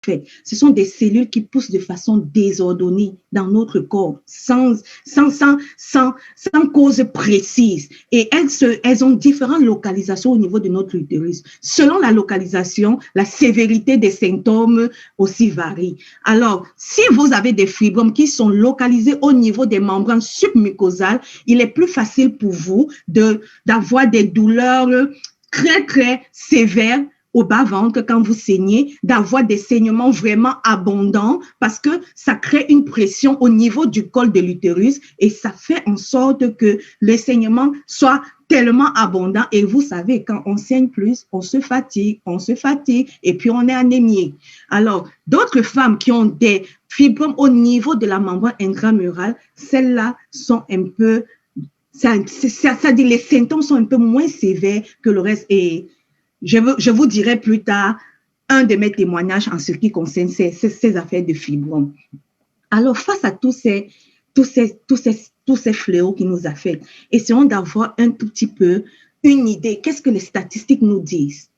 fait, ce sont des cellules qui poussent de façon désordonnée dans notre corps, sans cause précise. Et elles ont différentes localisations au niveau de notre utérus. Selon la localisation, la sévérité des symptômes aussi varie. Alors, si vous avez des fibromes qui sont localisés au niveau des membranes submucosales, il est plus facile pour vous d'avoir des douleurs très, très sévères au bas-ventre quand vous saignez, d'avoir des saignements vraiment abondants parce que ça crée une pression au niveau du col de l'utérus et ça fait en sorte que le saignement soit tellement abondant. Et vous savez, quand on saigne plus, on se fatigue et puis on est anémié. Alors, d'autres femmes qui ont des fibromes au niveau de la membrane intramurale, celles-là sont un peu, ça dit, les symptômes sont un peu moins sévères que le reste. Et je vous dirai plus tard un de mes témoignages en ce qui concerne ces affaires de fibromes. Alors, face à tous ces fléaux qui nous affectent, essayons d'avoir un tout petit peu une idée. Qu'est-ce que les statistiques nous disent?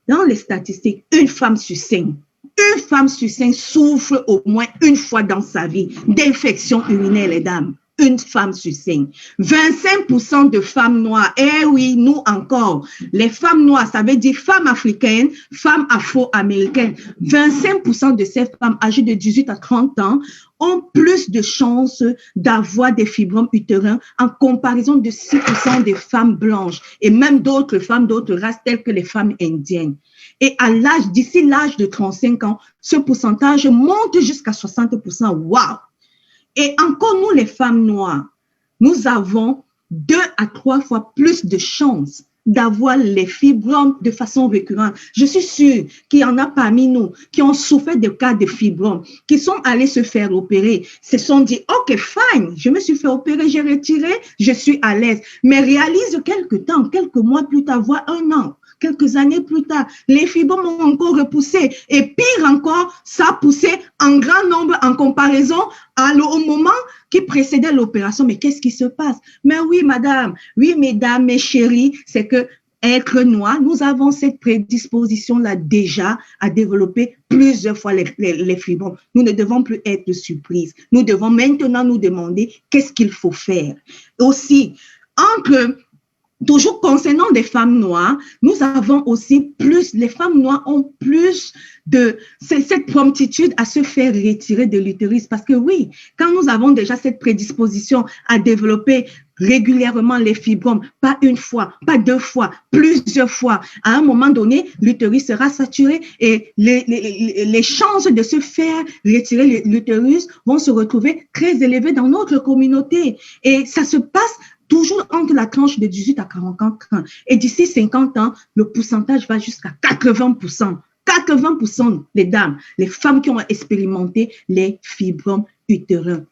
Dans les statistiques, une femme sur cinq souffre au moins une fois dans sa vie d'infection urinaire, les dames. Une femme sur cinq. 25% de femmes noires. Eh oui, nous encore. Les femmes noires, ça veut dire femmes africaines, femmes afro-américaines. 25% de ces femmes âgées de 18 à 30 ans ont plus de chances d'avoir des fibromes utérins en comparaison de 6% des femmes blanches et même d'autres femmes d'autres races telles que les femmes indiennes. Et d'ici l'âge de 35 ans, ce pourcentage monte jusqu'à 60%. Waouh! Et encore, nous, les femmes noires, nous avons 2 à 3 fois plus de chances d'avoir les fibromes de façon récurrente. Je suis sûre qu'il y en a parmi nous qui ont souffert de cas de fibromes, qui sont allés se faire opérer, se sont dit, OK, fine, je me suis fait opérer, j'ai retiré, je suis à l'aise. Mais réalise quelques mois plus tard, voire un an, quelques années plus tard, les fibromes ont encore repoussé. Et pire encore, ça a poussé en grand nombre en comparaison au moment qui précédait l'opération. Mais qu'est-ce qui se passe? Mais oui, madame, oui, mesdames, mes chéris, c'est que être noir, nous avons cette prédisposition-là déjà à développer plusieurs fois les fibromes. Nous ne devons plus être surprises. Nous devons maintenant nous demander qu'est-ce qu'il faut faire. Aussi, toujours concernant des femmes noires, nous avons aussi les femmes noires ont plus de cette promptitude à se faire retirer de l'utérus parce que oui, quand nous avons déjà cette prédisposition à développer régulièrement les fibromes, pas une fois, pas 2 fois, plusieurs fois, à un moment donné, l'utérus sera saturé et les chances de se faire retirer l'utérus vont se retrouver très élevées dans notre communauté. Et ça se passe toujours entre la tranche de 18 à 44 ans. Et d'ici 50 ans, le pourcentage va jusqu'à 80%. 80%, les dames, les femmes qui ont expérimenté les fibromes utérins.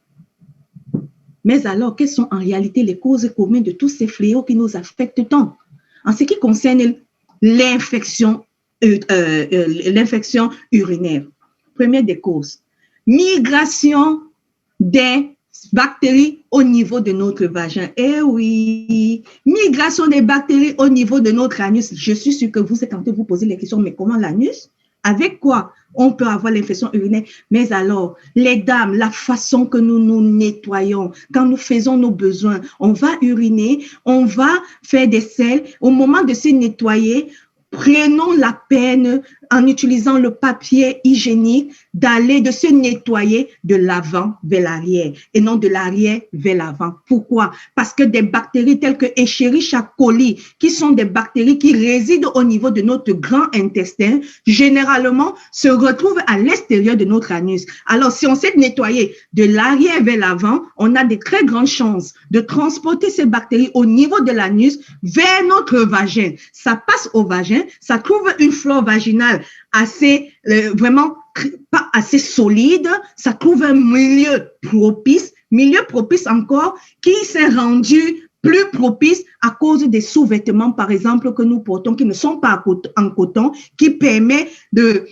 Mais alors, quelles sont en réalité les causes communes de tous ces fléaux qui nous affectent tant? En ce qui concerne l'infection urinaire, première des causes, migration des bactéries au niveau de notre vagin. Eh oui, migration des bactéries au niveau de notre anus. Je suis sûre que vous êtes en train de vous poser les questions, mais comment l'anus? Avec quoi on peut avoir l'infection urinaire? Mais alors, les dames, la façon que nous nous nettoyons, quand nous faisons nos besoins, on va uriner, on va faire des selles. Au moment de se nettoyer, prenons la peine, en utilisant le papier hygiénique, de se nettoyer de l'avant vers l'arrière et non de l'arrière vers l'avant. Pourquoi? Parce que des bactéries telles que Escherichia coli, qui sont des bactéries qui résident au niveau de notre grand intestin, généralement se retrouvent à l'extérieur de notre anus. Alors, si on s'est nettoyé de l'arrière vers l'avant, on a de très grandes chances de transporter ces bactéries au niveau de l'anus vers notre vagin. Ça passe au vagin, ça trouve une flore vaginale assez, vraiment pas assez solide, ça trouve un milieu propice encore, qui s'est rendu plus propice à cause des sous-vêtements, par exemple, que nous portons, qui ne sont pas en coton, qui permet de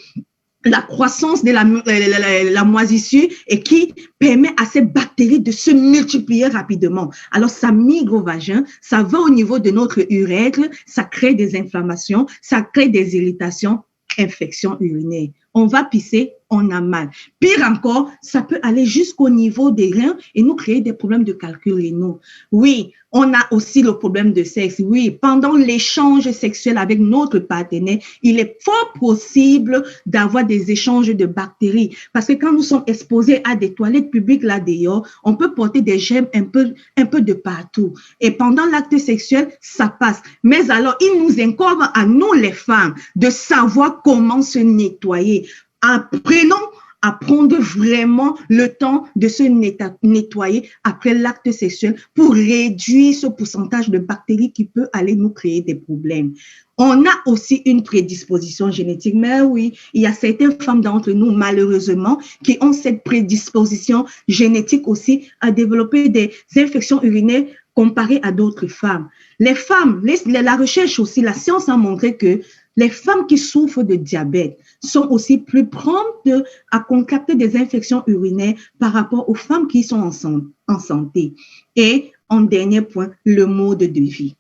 la croissance de la moisissure et qui permet à ces bactéries de se multiplier rapidement. Alors, ça migre au vagin, ça va au niveau de notre urètre, ça crée des inflammations, ça crée des irritations, infection urinaire. on va pisser, on a mal. Pire encore, ça peut aller jusqu'au niveau des reins et nous créer des problèmes de calcul rénaux. Oui, on a aussi le problème de sexe. Oui, pendant l'échange sexuel avec notre partenaire, il est fort possible d'avoir des échanges de bactéries. Parce que quand nous sommes exposés à des toilettes publiques là dehors, on peut porter des germes un peu de partout. Et pendant l'acte sexuel, ça passe. Mais alors, il nous incombe à nous les femmes de savoir comment se nettoyer. Apprenons à prendre vraiment le temps de se nettoyer après l'acte sexuel pour réduire ce pourcentage de bactéries qui peut aller nous créer des problèmes. On a aussi une prédisposition génétique, mais oui, il y a certaines femmes d'entre nous, malheureusement, qui ont cette prédisposition génétique aussi à développer des infections urinaires comparées à d'autres femmes. Les femmes, la recherche aussi, la science a montré que les femmes qui souffrent de diabète sont aussi plus promptes à contracter des infections urinaires par rapport aux femmes qui sont en santé. Et en dernier point, le mode de vie.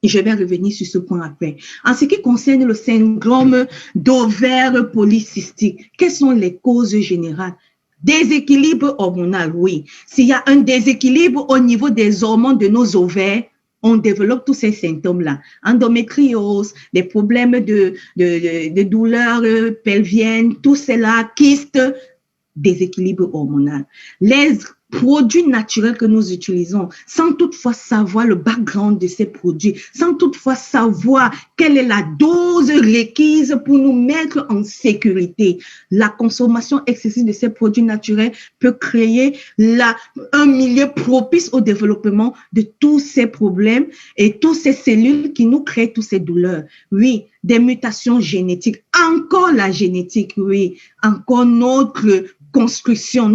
Je vais revenir sur ce point après. En ce qui concerne le syndrome d'ovaire polycystique, quelles sont les causes générales? Déséquilibre hormonal, oui. S'il y a un déséquilibre au niveau des hormones de nos ovaires, on développe tous ces symptômes-là. Endométriose, les problèmes de douleurs pelviennes, tout cela, kystes, déséquilibre hormonal. Les produits naturels que nous utilisons, sans toutefois savoir le background de ces produits, sans toutefois savoir quelle est la dose requise pour nous mettre en sécurité. La consommation excessive de ces produits naturels peut créer un milieu propice au développement de tous ces problèmes et toutes ces cellules qui nous créent toutes ces douleurs. Oui, des mutations génétiques, encore la génétique, oui, encore notre construction,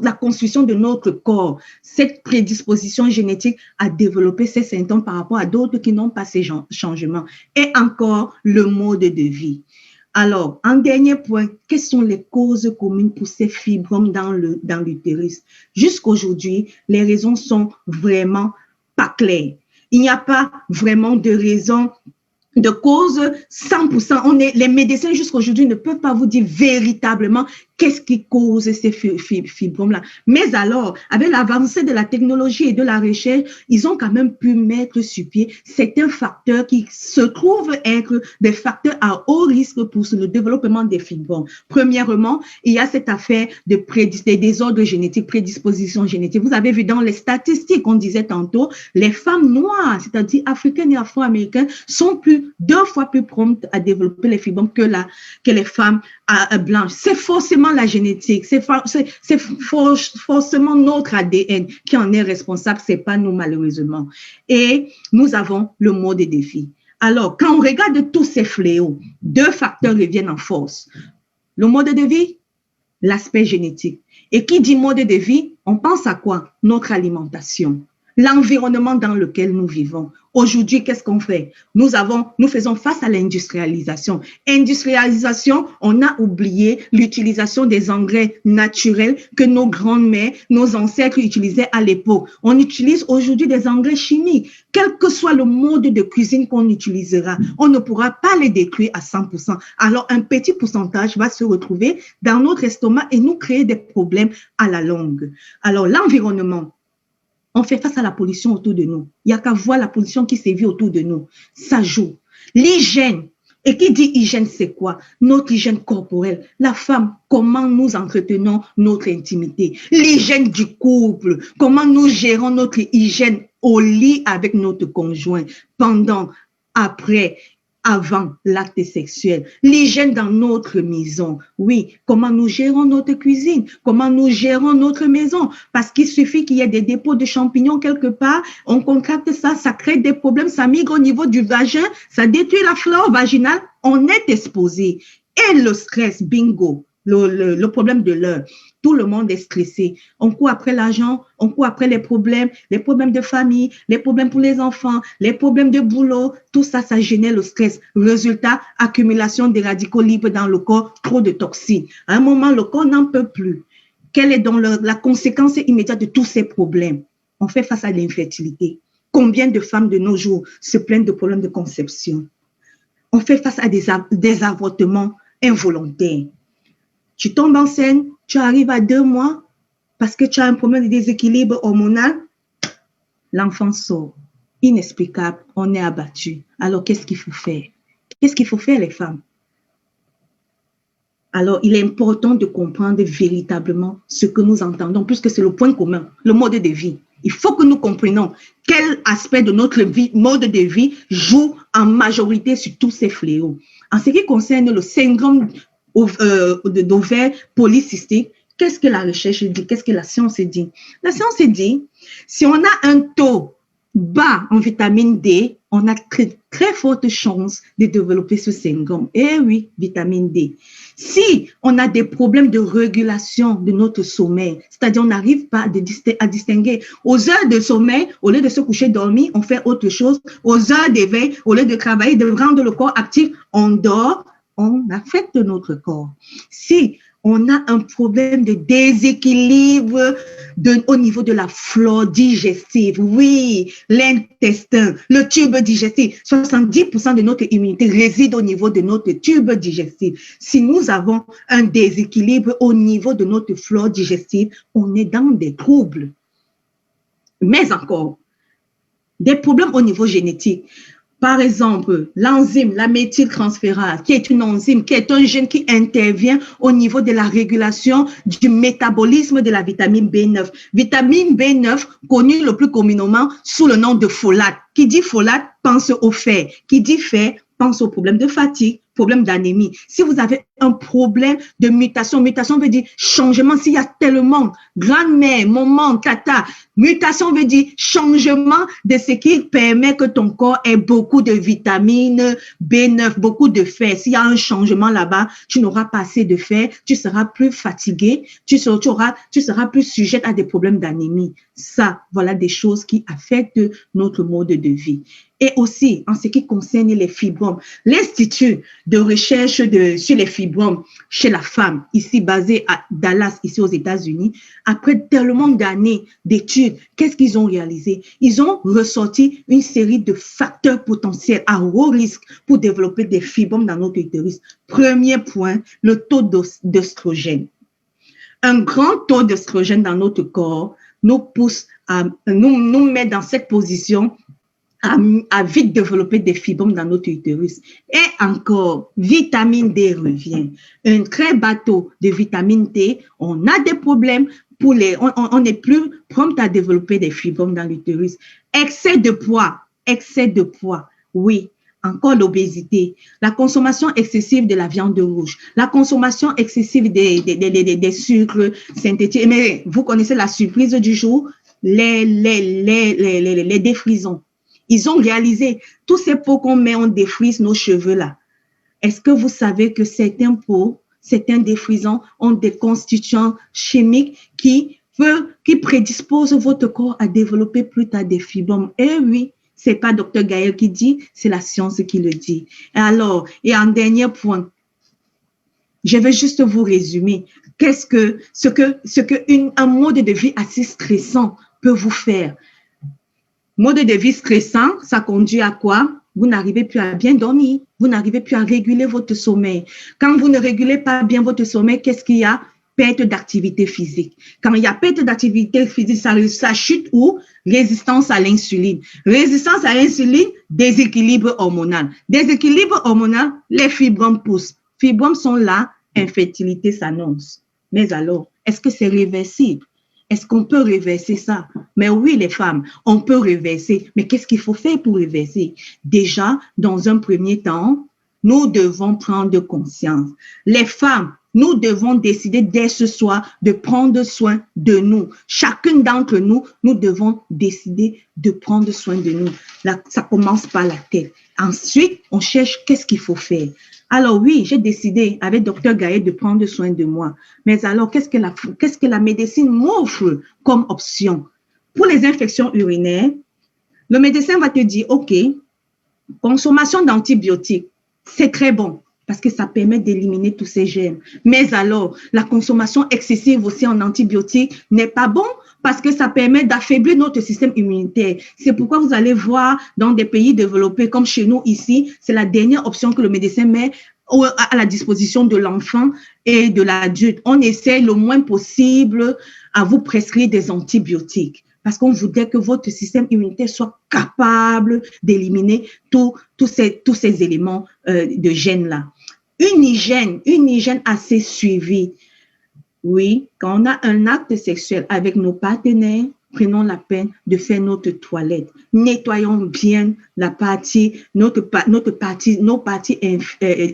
la construction de notre corps, cette prédisposition génétique à développer ces symptômes par rapport à d'autres qui n'ont pas ces changements. Et encore, le mode de vie. Alors, en dernier point, quelles sont les causes communes pour ces fibromes dans l'utérus? Jusqu'aujourd'hui, les raisons sont vraiment pas claires. Il n'y a pas vraiment de raison de cause 100%. Les médecins jusqu'aujourd'hui ne peuvent pas vous dire véritablement qu'est-ce qui cause ces fibromes-là. Mais alors, avec l'avancée de la technologie et de la recherche, ils ont quand même pu mettre sur pied certains facteurs qui se trouvent être des facteurs à haut risque pour le développement des fibromes. Premièrement, il y a cette affaire de désordres génétiques, prédisposition génétique. Vous avez vu dans les statistiques, on disait tantôt, les femmes noires, c'est-à-dire africaines et afro-américaines, sont 2 fois plus promptes à développer les fibromes que les femmes blanches. C'est forcément la génétique, c'est forcément notre ADN qui en est responsable, c'est pas nous malheureusement. Et nous avons le mode de vie. Alors, quand on regarde tous ces fléaux, 2 facteurs reviennent en force. Le mode de vie, l'aspect génétique. Et qui dit mode de vie, on pense à quoi? Notre alimentation, l'environnement dans lequel nous vivons. Aujourd'hui, qu'est-ce qu'on fait? Nous faisons face à l'industrialisation. Industrialisation, on a oublié l'utilisation des engrais naturels que nos grandes-mères, nos ancêtres utilisaient à l'époque. On utilise aujourd'hui des engrais chimiques. Quel que soit le mode de cuisine qu'on utilisera, on ne pourra pas les détruire à 100%. Alors, un petit pourcentage va se retrouver dans notre estomac et nous créer des problèmes à la longue. Alors, l'environnement, on fait face à la pollution autour de nous. Il n'y a qu'à voir la pollution qui sévit autour de nous. Ça joue. L'hygiène. Et qui dit hygiène, c'est quoi? Notre hygiène corporelle. La femme, comment nous entretenons notre intimité. L'hygiène du couple. Comment nous gérons notre hygiène au lit avec notre conjoint. Pendant, après, avant l'acte sexuel, l'hygiène dans notre maison. Oui, comment nous gérons notre cuisine, comment nous gérons notre maison, parce qu'il suffit qu'il y ait des dépôts de champignons quelque part, on contracte ça, ça crée des problèmes, ça migre au niveau du vagin, ça détruit la flore vaginale, on est exposé. Et le stress, bingo, le problème de l'heure. Tout le monde est stressé. On court après l'argent, on court après les problèmes de famille, les problèmes pour les enfants, les problèmes de boulot. Tout ça, ça génère le stress. Résultat, accumulation des radicaux libres dans le corps, trop de toxines. À un moment, le corps n'en peut plus. Quelle est donc la conséquence immédiate de tous ces problèmes? On fait face à l'infertilité. Combien de femmes de nos jours se plaignent de problèmes de conception? On fait face à des avortements involontaires. Tu tombes enceinte, tu arrives à 2 mois parce que tu as un problème de déséquilibre hormonal, l'enfant sort. Inexplicable, on est abattu. Alors, qu'est-ce qu'il faut faire? Qu'est-ce qu'il faut faire, les femmes? Alors, il est important de comprendre véritablement ce que nous entendons, puisque c'est le point commun, le mode de vie. Il faut que nous comprenions quel aspect de notre vie, mode de vie joue en majorité sur tous ces fléaux. En ce qui concerne le syndrome d'ovaire polycystique, qu'est-ce que la recherche dit? Qu'est-ce que la science dit? La science dit, si on a un taux bas en vitamine D, on a très forte chance de développer ce syndrome. Eh oui, vitamine D. Si on a des problèmes de régulation de notre sommeil, c'est-à-dire on n'arrive pas à distinguer aux heures de sommeil, au lieu de se coucher dormir, on fait autre chose. Aux heures d'éveil, au lieu de travailler, de rendre le corps actif, on dort, on affecte notre corps. Si on a un problème de déséquilibre au niveau de la flore digestive. Oui, l'intestin, le tube digestif. 70% de notre immunité réside au niveau de notre tube digestif. Si nous avons un déséquilibre au niveau de notre flore digestive, on est dans des troubles. Mais encore, des problèmes au niveau génétique. Par exemple, l'enzyme, la méthyltransférase, qui est une enzyme, qui est un gène qui intervient au niveau de la régulation du métabolisme de la vitamine B9. Vitamine B9, connue le plus communément sous le nom de folate. Qui dit folate, pense au fer. Qui dit fer, pense aux problèmes de fatigue, problème d'anémie. Si vous avez un problème de mutation, mutation veut dire changement. S'il y a tellement, grand-mère, maman, tata, mutation veut dire changement de ce qui permet que ton corps ait beaucoup de vitamines B9, beaucoup de fer. S'il y a un changement là-bas, tu n'auras pas assez de fer, tu seras plus fatigué, tu seras plus sujette à des problèmes d'anémie. Ça, voilà des choses qui affectent notre mode de vie. Et aussi, en ce qui concerne les fibromes, l'Institut de recherche sur les fibromes chez la femme, ici basé à Dallas, ici aux États-Unis, après tellement d'années d'études, qu'est-ce qu'ils ont réalisé? Ils ont ressorti une série de facteurs potentiels à haut risque pour développer des fibromes dans notre utérus. Premier point, le taux d'œstrogène. Un grand taux d'œstrogène dans notre corps nous pousse nous met dans cette position à vite développer des fibromes dans notre utérus. Et encore, vitamine D revient. Un très bas taux de vitamine D, on a des problèmes on n'est plus prompt à développer des fibromes dans l'utérus. Excès de poids, oui. Encore l'obésité, la consommation excessive de la viande rouge, la consommation excessive des sucres synthétiques. Mais vous connaissez la surprise du jour, les défrisons. Ils ont réalisé tous ces pots qu'on met, on défrise nos cheveux là. Est-ce que vous savez que certains pots, certains défrisants ont des constituants chimiques qui prédisposent votre corps à développer plus tard des fibromes? Eh oui, c'est pas Dr Gaël qui dit, c'est la science qui le dit. Et en dernier point, je vais juste vous résumer un mode de vie assez stressant peut vous faire. Mode de vie stressant, ça conduit à quoi? Vous n'arrivez plus à bien dormir, vous n'arrivez plus à réguler votre sommeil. Quand vous ne régulez pas bien votre sommeil, qu'est-ce qu'il y a? Perte d'activité physique. Quand il y a perte d'activité physique, ça chute où? Résistance à l'insuline. Résistance à l'insuline, déséquilibre hormonal. Déséquilibre hormonal, les fibromes poussent. Fibromes sont là, infertilité s'annonce. Mais alors, est-ce que c'est réversible? Est-ce qu'on peut reverser ça? Mais oui, les femmes, on peut reverser. Mais qu'est-ce qu'il faut faire pour reverser? Déjà, dans un premier temps, nous devons prendre conscience. Les femmes, nous devons décider dès ce soir de prendre soin de nous. Chacune d'entre nous, nous devons décider de prendre soin de nous. Là, ça commence par la tête. Ensuite, on cherche qu'est-ce qu'il faut faire. Alors oui, j'ai décidé avec Dr Gaël de prendre soin de moi. Mais alors, qu'est-ce que la médecine m'offre comme option? Pour les infections urinaires, le médecin va te dire, OK, consommation d'antibiotiques, c'est très bon parce que ça permet d'éliminer tous ces germes. Mais alors, la consommation excessive aussi en antibiotiques n'est pas bon parce que ça permet d'affaiblir notre système immunitaire. C'est pourquoi vous allez voir dans des pays développés comme chez nous ici, c'est la dernière option que le médecin met, à la disposition de l'enfant et de l'adulte. On essaie le moins possible à vous prescrire des antibiotiques parce qu'on voudrait que votre système immunitaire soit capable d'éliminer tous ces éléments de gènes-là. Une hygiène assez suivie. Oui, quand on a un acte sexuel avec nos partenaires, prenons la peine de faire notre toilette. Nettoyons bien la partie, nos parties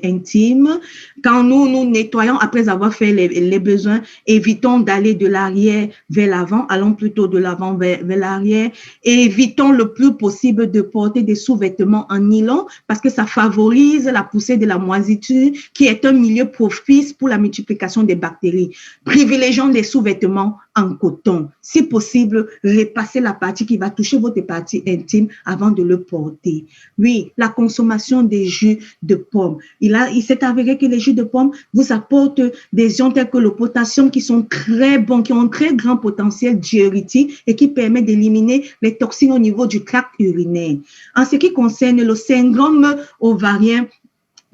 intimes. Quand nous nettoyons après avoir fait les besoins, évitons d'aller de l'arrière vers l'avant, allons plutôt de l'avant vers l'arrière. Évitons le plus possible de porter des sous-vêtements en nylon parce que ça favorise la poussée de la moisissure qui est un milieu propice pour la multiplication des bactéries. Privilégions les sous-vêtements en coton. Si possible, repassez la partie qui va toucher votre partie intime avant de le porter. Oui, la consommation des jus de pomme. Il s'est avéré que les jus de pomme vous apportent des ions tels que le potassium qui sont très bons, qui ont un très grand potentiel diurétique et qui permettent d'éliminer les toxines au niveau du tract urinaire. En ce qui concerne le syndrome ovarien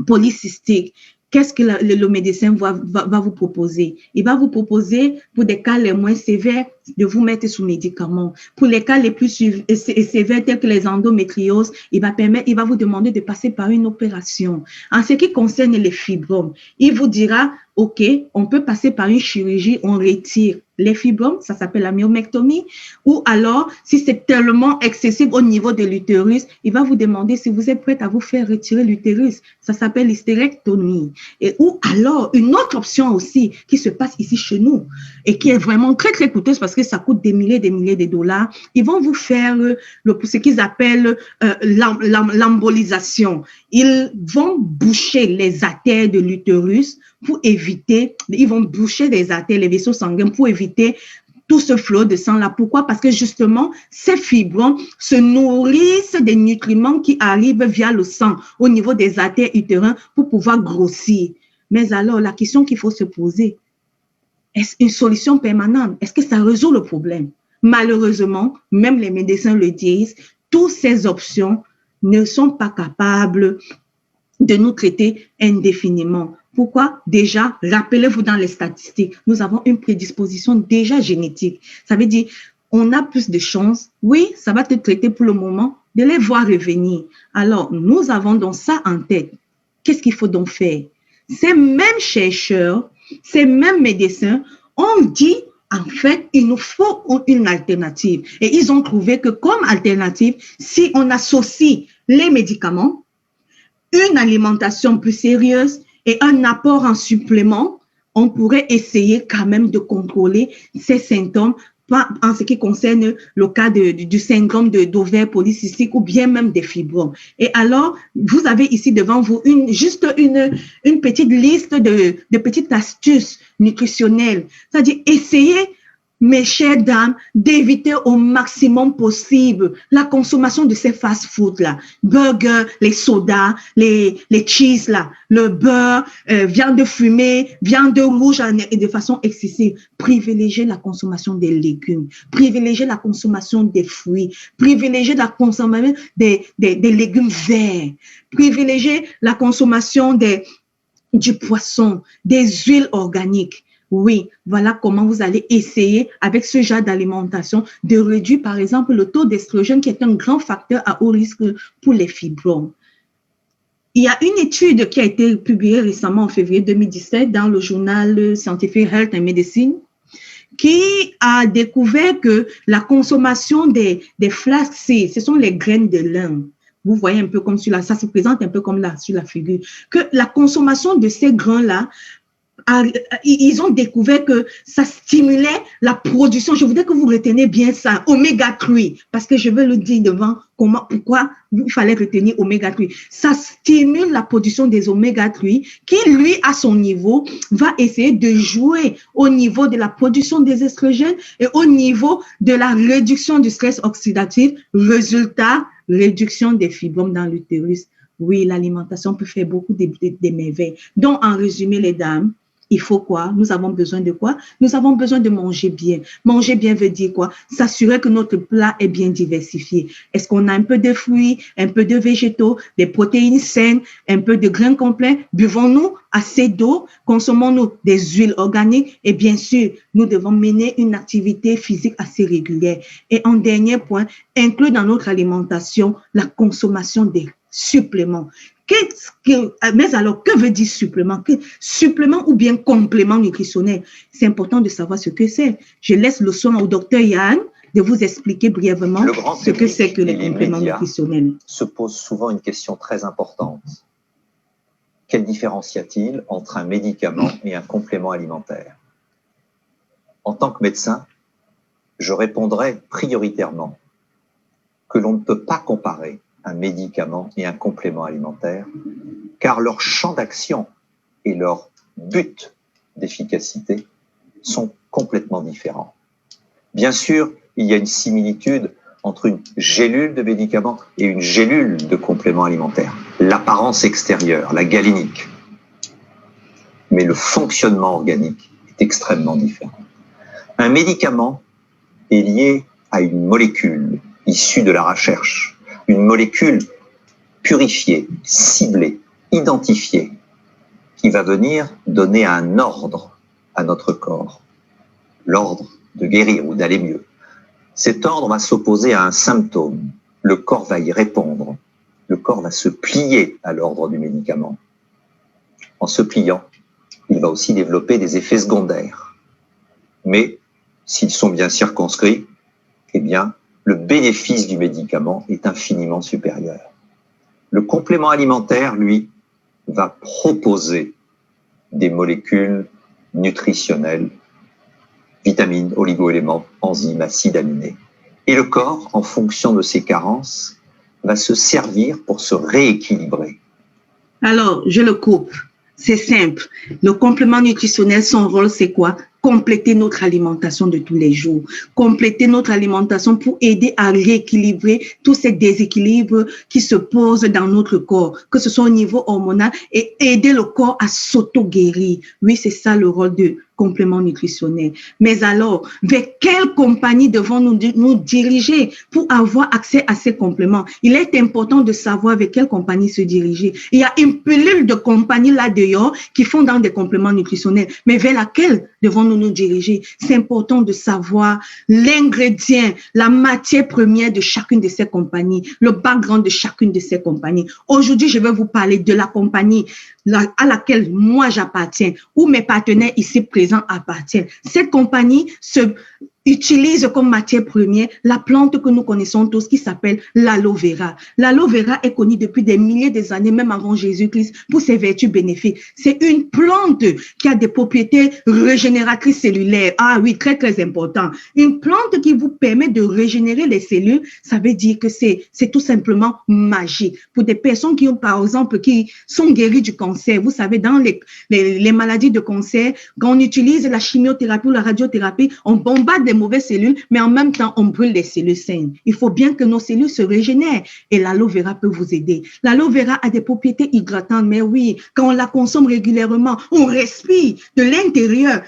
polycystique, qu'est-ce que le médecin va vous proposer? Il va vous proposer, pour des cas les moins sévères, de vous mettre sous médicaments. Pour les cas les plus sévères, tels que les endométrioses, il va vous demander de passer par une opération. En ce qui concerne les fibromes, il vous dira, OK, on peut passer par une chirurgie, on retire les fibromes, ça s'appelle la myomectomie, ou alors, si c'est tellement excessif au niveau de l'utérus, il va vous demander si vous êtes prête à vous faire retirer l'utérus. Ça s'appelle l'hystérectomie. Ou alors, une autre option aussi qui se passe ici chez nous et qui est vraiment très, très coûteuse parce que ça coûte des milliers de dollars. Ils vont vous faire ce qu'ils appellent l'embolisation. Ils vont boucher les artères de l'utérus pour éviter, ils vont boucher les artères, les vaisseaux sanguins pour éviter tout ce flot de sang-là. Pourquoi? Parce que justement, ces fibres se nourrissent des nutriments qui arrivent via le sang au niveau des artères utérines pour pouvoir grossir. Mais alors, la question qu'il faut se poser, est-ce une solution permanente? Est-ce que ça résout le problème? Malheureusement, même les médecins le disent, toutes ces options ne sont pas capables de nous traiter indéfiniment. Pourquoi? Déjà, rappelez-vous dans les statistiques, nous avons une prédisposition déjà génétique. Ça veut dire, on a plus de chances, oui, ça va te traiter pour le moment, de les voir revenir. Alors, nous avons donc ça en tête. Qu'est-ce qu'il faut donc faire? Ces mêmes chercheurs, ces mêmes médecins ont dit, en fait, il nous faut une alternative. Et ils ont trouvé que comme alternative, si on associe les médicaments, une alimentation plus sérieuse et un apport en supplément, on pourrait essayer quand même de contrôler ces symptômes en ce qui concerne le cas du syndrome d'ovaire polycystique ou bien même des fibromes. Et alors, vous avez ici devant vous juste une petite liste de petites astuces nutritionnelles. C'est-à-dire, essayez, mes chères dames, d'éviter au maximum possible la consommation de ces fast-foods-là. Burgers, les sodas, les cheese, là, le beurre, viande fumée, viande rouge et de façon excessive. Privilégiez la consommation des légumes. Privilégiez la consommation des fruits. Privilégiez la consommation des légumes verts. Privilégiez la consommation du poisson, des huiles organiques. Oui, voilà comment vous allez essayer avec ce genre d'alimentation de réduire par exemple le taux d'estrogène qui est un grand facteur à haut risque pour les fibromes. Il y a une étude qui a été publiée récemment en février 2017 dans le journal scientifique Health and Medicine qui a découvert que la consommation des flax seeds, ce sont les graines de lin. Vous voyez un peu comme ça se présente un peu comme là sur la figure, que la consommation de ces grains-là, ils ont découvert que ça stimulait la production. Je voudrais que vous reteniez bien ça, oméga 3, parce que je vais le dire devant pourquoi il fallait retenir oméga 3. Ça stimule la production des oméga 3 qui, lui, à son niveau, va essayer de jouer au niveau de la production des estrogènes et au niveau de la réduction du stress oxydatif. Résultat, réduction des fibromes dans l'utérus. Oui, l'alimentation peut faire beaucoup de merveilles. Donc, en résumé, les dames, il faut quoi? Nous avons besoin de quoi? Nous avons besoin de manger bien. Manger bien veut dire quoi? S'assurer que notre plat est bien diversifié. Est-ce qu'on a un peu de fruits, un peu de végétaux, des protéines saines, un peu de grains complets? Buvons-nous assez d'eau? Consommons-nous des huiles organiques? Et bien sûr, nous devons mener une activité physique assez régulière. Et en dernier point, inclure dans notre alimentation la consommation des suppléments. Mais alors, que veut dire supplément? Supplément ou bien complément nutritionnel? C'est important de savoir ce que c'est. Je laisse le soin au docteur Yann de vous expliquer brièvement ce que c'est que les compléments nutritionnels. Se pose souvent une question très importante. Quelle différence y a-t-il entre un médicament et un complément alimentaire? En tant que médecin, je répondrai prioritairement que l'on ne peut pas comparer un médicament et un complément alimentaire, car leur champ d'action et leur but d'efficacité sont complètement différents. Bien sûr, il y a une similitude entre une gélule de médicament et une gélule de complément alimentaire. L'apparence extérieure, la galénique. Mais le fonctionnement organique est extrêmement différent. Un médicament est lié à une molécule issue de la recherche, une molécule purifiée, ciblée, identifiée, qui va venir donner un ordre à notre corps, l'ordre de guérir ou d'aller mieux. Cet ordre va s'opposer à un symptôme, le corps va y répondre, le corps va se plier à l'ordre du médicament. En se pliant, il va aussi développer des effets secondaires. Mais s'ils sont bien circonscrits, eh bien, le bénéfice du médicament est infiniment supérieur. Le complément alimentaire, lui, va proposer des molécules nutritionnelles, vitamines, oligo-éléments, enzymes, acides aminés. Et le corps, en fonction de ses carences, va se servir pour se rééquilibrer. Alors, je le coupe. C'est simple. Le complément nutritionnel, son rôle, c'est quoi? Compléter notre alimentation de tous les jours. Compléter notre alimentation pour aider à rééquilibrer tous ces déséquilibres qui se posent dans notre corps, que ce soit au niveau hormonal, et aider le corps à s'auto-guérir. Oui, c'est ça le rôle de complément nutritionnel. Mais alors, vers quelle compagnie devons-nous nous diriger pour avoir accès à ces compléments? Il est important de savoir vers quelle compagnie se diriger. Il y a une pilule de compagnies là-dehors qui font dans des compléments nutritionnels, mais vers laquelle devons-nous nous diriger? C'est important de savoir l'ingrédient, la matière première de chacune de ces compagnies, le background de chacune de ces compagnies. Aujourd'hui, je vais vous parler de la compagnie à laquelle moi j'appartiens, ou mes partenaires ici présents appartiennent. Cette compagnie utilise comme matière première la plante que nous connaissons tous qui s'appelle l'aloe vera. L'aloe vera est connue depuis des milliers d'années, même avant Jésus-Christ, pour ses vertus bénéfiques. C'est une plante qui a des propriétés régénératrices cellulaires. Ah oui, très, très important. Une plante qui vous permet de régénérer les cellules, ça veut dire que c'est tout simplement magique. Pour des personnes qui ont, par exemple, qui sont guéries du cancer, vous savez, dans les maladies de cancer, quand on utilise la chimiothérapie ou la radiothérapie, on bombarde des mauvaises cellules, mais en même temps, on brûle les cellules saines. Il faut bien que nos cellules se régénèrent et l'aloe vera peut vous aider. L'aloe vera a des propriétés hydratantes, mais oui, quand on la consomme régulièrement, on respire de l'intérieur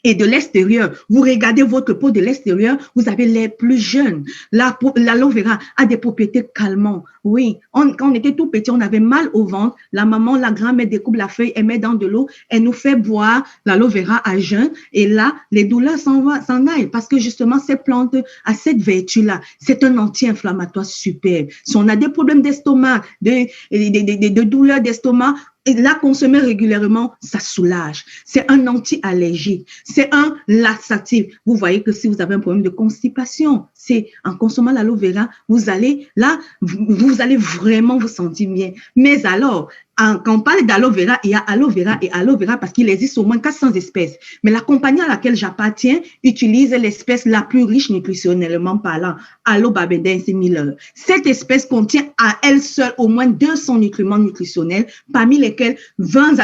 et de l'extérieur. Vous regardez votre peau de l'extérieur, vous avez l'air plus jeune. L'aloe vera a des propriétés calmantes. Oui, quand on était tout petit, on avait mal au ventre. La maman, la grand-mère découpe la feuille, elle met dans de l'eau, elle nous fait boire l'aloe vera à jeun. Et là, les douleurs s'en aillent parce que justement, cette plante a cette vertu-là. C'est un anti-inflammatoire super. Si on a des problèmes d'estomac, de douleurs d'estomac, et la consommer régulièrement, ça soulage. C'est un anti-allergique. C'est un laxatif. Vous voyez que si vous avez un problème de constipation, c'est en consommant l'aloe vera, vous allez vraiment vous sentir bien. Mais alors, quand on parle d'aloe vera, il y a aloe vera et aloe vera parce qu'il existe au moins 400 espèces. Mais la compagnie à laquelle j'appartiens utilise l'espèce la plus riche nutritionnellement parlant, Aloe barbadense Miller. Cette espèce contient à elle seule au moins 200 nutriments nutritionnels, parmi lesquels 20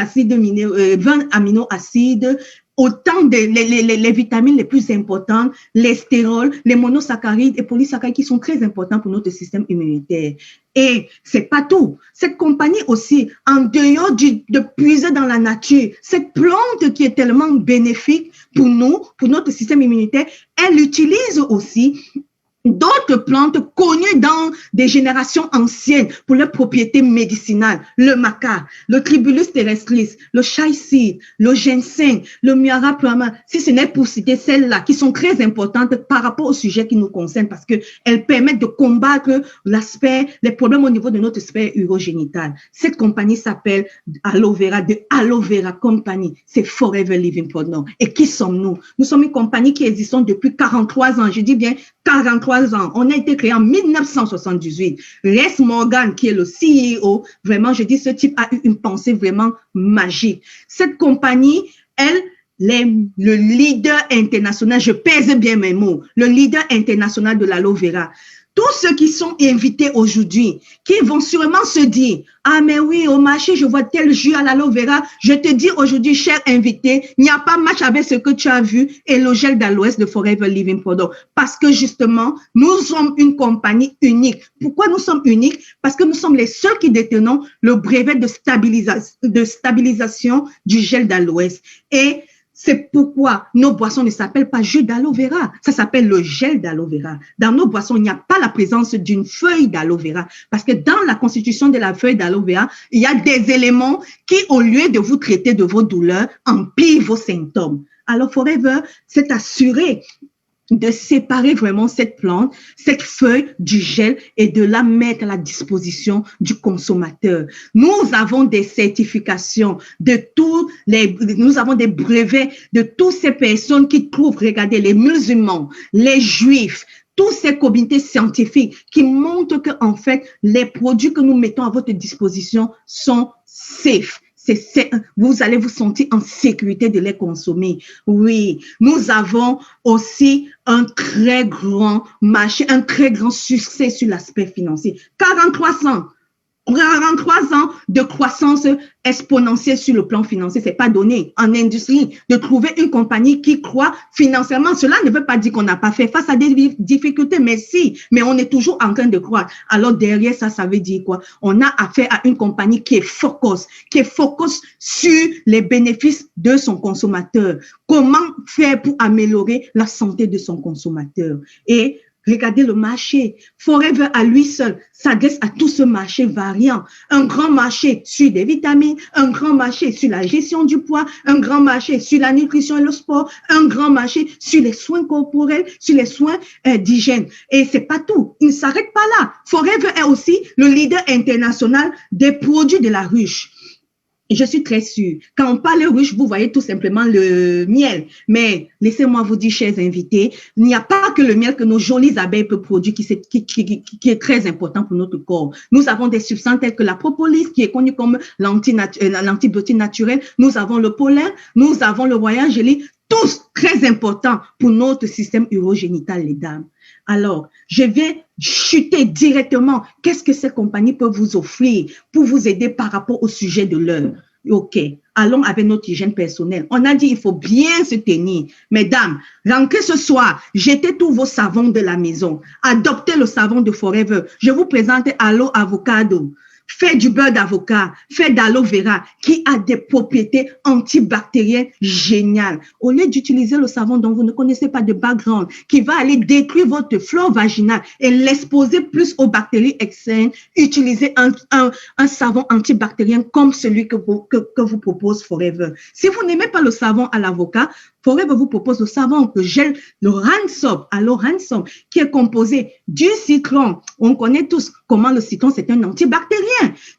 aminoacides, autant de les vitamines les plus importantes, les stérols, les monosaccharides et polysaccharides qui sont très importants pour notre système immunitaire. Et c'est pas tout. Cette compagnie aussi, en dehors de puiser dans la nature, cette plante qui est tellement bénéfique pour nous, pour notre système immunitaire, elle utilise aussi d'autres plantes connues dans des générations anciennes pour leurs propriétés médicinales, le maca, le Tribulus terrestris, le chai-seed, le ginseng, le Miara plama, si ce n'est pour citer celles-là qui sont très importantes par rapport au sujet qui nous concerne parce qu'elles permettent de combattre les problèmes au niveau de notre sphère urogénitale. Cette compagnie s'appelle Aloe Vera, de Aloe Vera Company. C'est Forever Living Partner. Et qui sommes-nous? Nous sommes une compagnie qui existe depuis 43 ans. Je dis bien 43 ans. On a été créé en 1978. Les Morgan, qui est le CEO, vraiment, je dis, ce type a eu une pensée vraiment magique. Cette compagnie, elle, le leader international, je pèse bien mes mots, le leader international de l'aloe vera. Tous ceux qui sont invités aujourd'hui, qui vont sûrement se dire, ah mais oui, au marché, je vois tel jus à l'aloe vera. Je te dis aujourd'hui, cher invité, il n'y a pas match avec ce que tu as vu et le gel d'aloès de Forever Living Product. Parce que justement, nous sommes une compagnie unique. Pourquoi nous sommes uniques? Parce que nous sommes les seuls qui détenons le brevet de stabilisation du gel d'aloès. Et c'est pourquoi nos boissons ne s'appellent pas jus d'aloe vera, ça s'appelle le gel d'aloe vera. Dans nos boissons, il n'y a pas la présence d'une feuille d'aloe vera parce que dans la constitution de la feuille d'aloe vera, il y a des éléments qui, au lieu de vous traiter de vos douleurs, empirent vos symptômes. Alors Forever s'est assuré de séparer vraiment cette plante, cette feuille du gel et de la mettre à la disposition du consommateur. Nous avons des certifications nous avons des brevets de toutes ces personnes qui trouvent, regardez, les musulmans, les juifs, tous ces comités scientifiques qui montrent que, en fait, les produits que nous mettons à votre disposition sont safe. Vous allez vous sentir en sécurité de les consommer. Oui, nous avons aussi un très grand marché, un très grand succès sur l'aspect financier. 43 ans de croissance exponentielle sur le plan financier, c'est pas donné en industrie de trouver une compagnie qui croit financièrement. Cela ne veut pas dire qu'on n'a pas fait face à des difficultés, mais si, mais on est toujours en train de croire. Alors derrière ça, ça veut dire quoi? On a affaire à une compagnie qui est focus sur les bénéfices de son consommateur. Comment faire pour améliorer la santé de son consommateur? Et regardez le marché. Forever, à lui seul, s'adresse à tout ce marché variant. Un grand marché sur des vitamines, un grand marché sur la gestion du poids, un grand marché sur la nutrition et le sport, un grand marché sur les soins corporels, sur les soins d'hygiène. Et c'est pas tout. Il ne s'arrête pas là. Forever est aussi le leader international des produits de la ruche. Je suis très sûre. Quand on parle ruche, vous voyez tout simplement le miel. Mais laissez-moi vous dire, chers invités, il n'y a pas que le miel que nos jolies abeilles peuvent produire qui est très important pour notre corps. Nous avons des substances telles que la propolis, qui est connue comme l'antibiotique naturel. Nous avons le pollen, nous avons le royal jelly, tous très importants pour notre système urogénital, les dames. Alors, je vais chuter directement. Qu'est-ce que ces compagnies peuvent vous offrir pour vous aider par rapport au sujet de l'heure? OK, allons avec notre hygiène personnelle. On a dit il faut bien se tenir. Mesdames, rentrez ce soir, jetez tous vos savons de la maison. Adoptez le savon de Forever. Je vous présente Aloe Avocado. Fait du beurre d'avocat, fait d'aloe vera qui a des propriétés antibactériennes géniales. Au lieu d'utiliser le savon dont vous ne connaissez pas de background, qui va aller détruire votre flore vaginale et l'exposer plus aux bactéries externes, utilisez un savon antibactérien comme celui que vous propose Forever. Si vous n'aimez pas le savon à l'avocat, Forever vous propose le savon, le gel, le Ransom, alors Ransom, qui est composé du citron. On connaît tous comment le citron, c'est un antibactérien.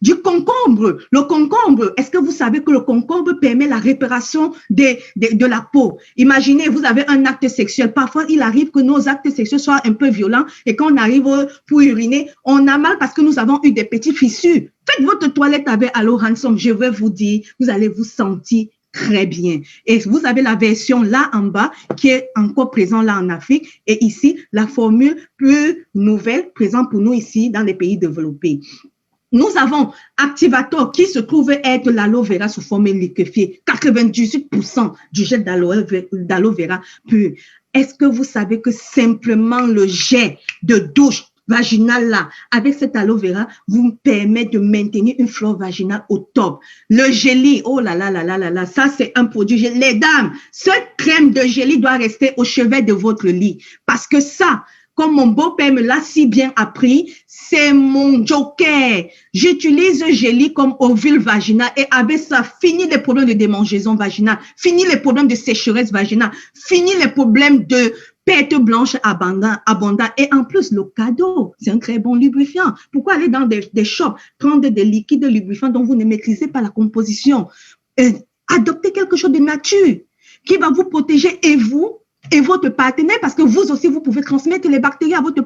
Du concombre. Le concombre, est-ce que vous savez que le concombre permet la réparation de la peau? Imaginez, vous avez un acte sexuel. Parfois, il arrive que nos actes sexuels soient un peu violents et quand on arrive pour uriner, on a mal parce que nous avons eu des petites fissures. Faites votre toilette avec Aloe Ransom. Je vais vous dire, vous allez vous sentir très bien. Et vous avez la version là en bas qui est encore présente là en Afrique et ici, la formule plus nouvelle présente pour nous ici dans les pays développés. Nous avons Activator qui se trouve être l'aloe vera sous forme liquéfiée. 98% du gel d'aloe vera pur. Est-ce que vous savez que simplement le jet de douche vaginale là, avec cet aloe vera, vous permet de maintenir une flore vaginale au top. Le jelly, oh là là là là là là, ça c'est un produit. Les dames, cette crème de jelly doit rester au chevet de votre lit parce que ça, comme mon beau-père me l'a si bien appris, c'est mon joker. J'utilise jelly comme ovule vaginal et avec ça, fini les problèmes de démangeaison vaginale, fini les problèmes de sécheresse vaginale, fini les problèmes de perte blanche abondante. Et en plus, le cadeau, c'est un très bon lubrifiant. Pourquoi aller dans des shops, prendre des liquides lubrifiants dont vous ne maîtrisez pas la composition? Adoptez quelque chose de nature qui va vous protéger et vous et votre partenaire, parce que vous aussi, vous pouvez transmettre les bactéries à votre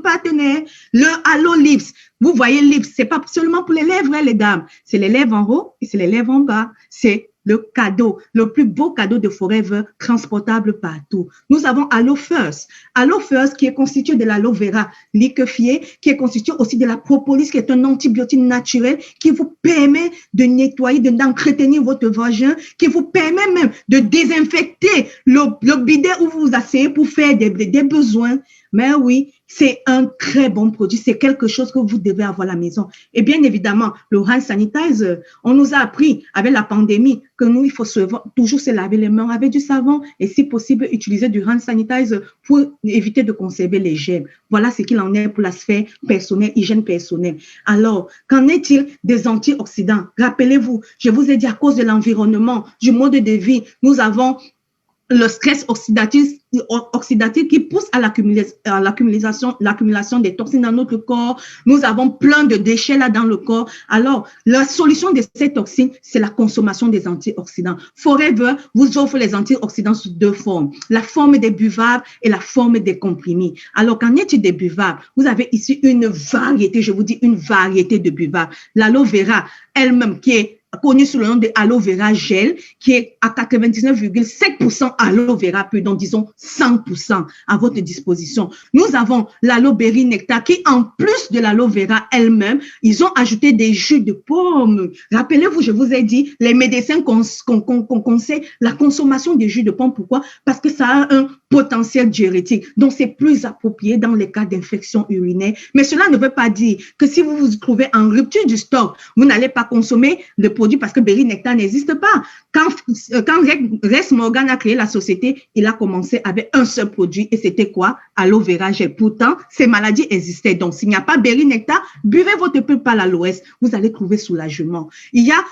partenaire. Le Aloe Lips, vous voyez Lips, c'est pas seulement pour les lèvres, hein, les dames. C'est les lèvres en haut et c'est les lèvres en bas. C'est le cadeau, le plus beau cadeau de Forever, transportable partout. Nous avons Aloe First. Aloe First qui est constitué de l'aloe vera liquéfié, qui est constitué aussi de la propolis, qui est un antibiotique naturel qui vous permet de nettoyer, d'entretenir votre vagin, qui vous permet même de désinfecter le bidet où vous vous asseyez pour faire des besoins. Mais oui, c'est un très bon produit. C'est quelque chose que vous devez avoir à la maison. Et bien évidemment, le hand sanitizer, on nous a appris avec la pandémie que nous, il faut toujours se laver les mains avec du savon et si possible, utiliser du hand sanitizer pour éviter de conserver les germes. Voilà ce qu'il en est pour la sphère personnelle, hygiène personnelle. Alors, qu'en est-il des antioxydants? Rappelez-vous, je vous ai dit à cause de l'environnement, du mode de vie, nous avons le stress oxydatif qui pousse à l'accumulation des toxines dans notre corps. Nous avons plein de déchets là dans le corps. Alors, la solution de ces toxines, c'est la consommation des antioxydants. Forever vous offre les antioxydants sous deux formes, la forme des buvables et la forme des comprimés. Alors, qu'en est-il des buvables? Vous avez ici une variété, je vous dis une variété de buvables. L'aloe vera elle-même qui est connu sous le nom de aloe vera gel, qui est à 99,7% aloe vera pur, donc disons 100% à votre disposition. Nous avons l'aloe berry nectar qui, en plus de l'aloe vera elle-même, ils ont ajouté des jus de pomme. Rappelez-vous, je vous ai dit, les médecins conseillent la consommation des jus de pomme. Pourquoi? Parce que ça a un potentiel diurétique. Donc, c'est plus approprié dans les cas d'infection urinaire. Mais cela ne veut pas dire que si vous vous trouvez en rupture du stock, vous n'allez pas consommer le produit parce que Berry Nectar n'existe pas. Quand Rex Morgan a créé la société, il a commencé avec un seul produit et c'était quoi? Aloe vera gel. Pourtant, ces maladies existaient. Donc, s'il n'y a pas Berry Nectar, buvez votre pulpe à l'aloès. Vous allez trouver soulagement. Il y a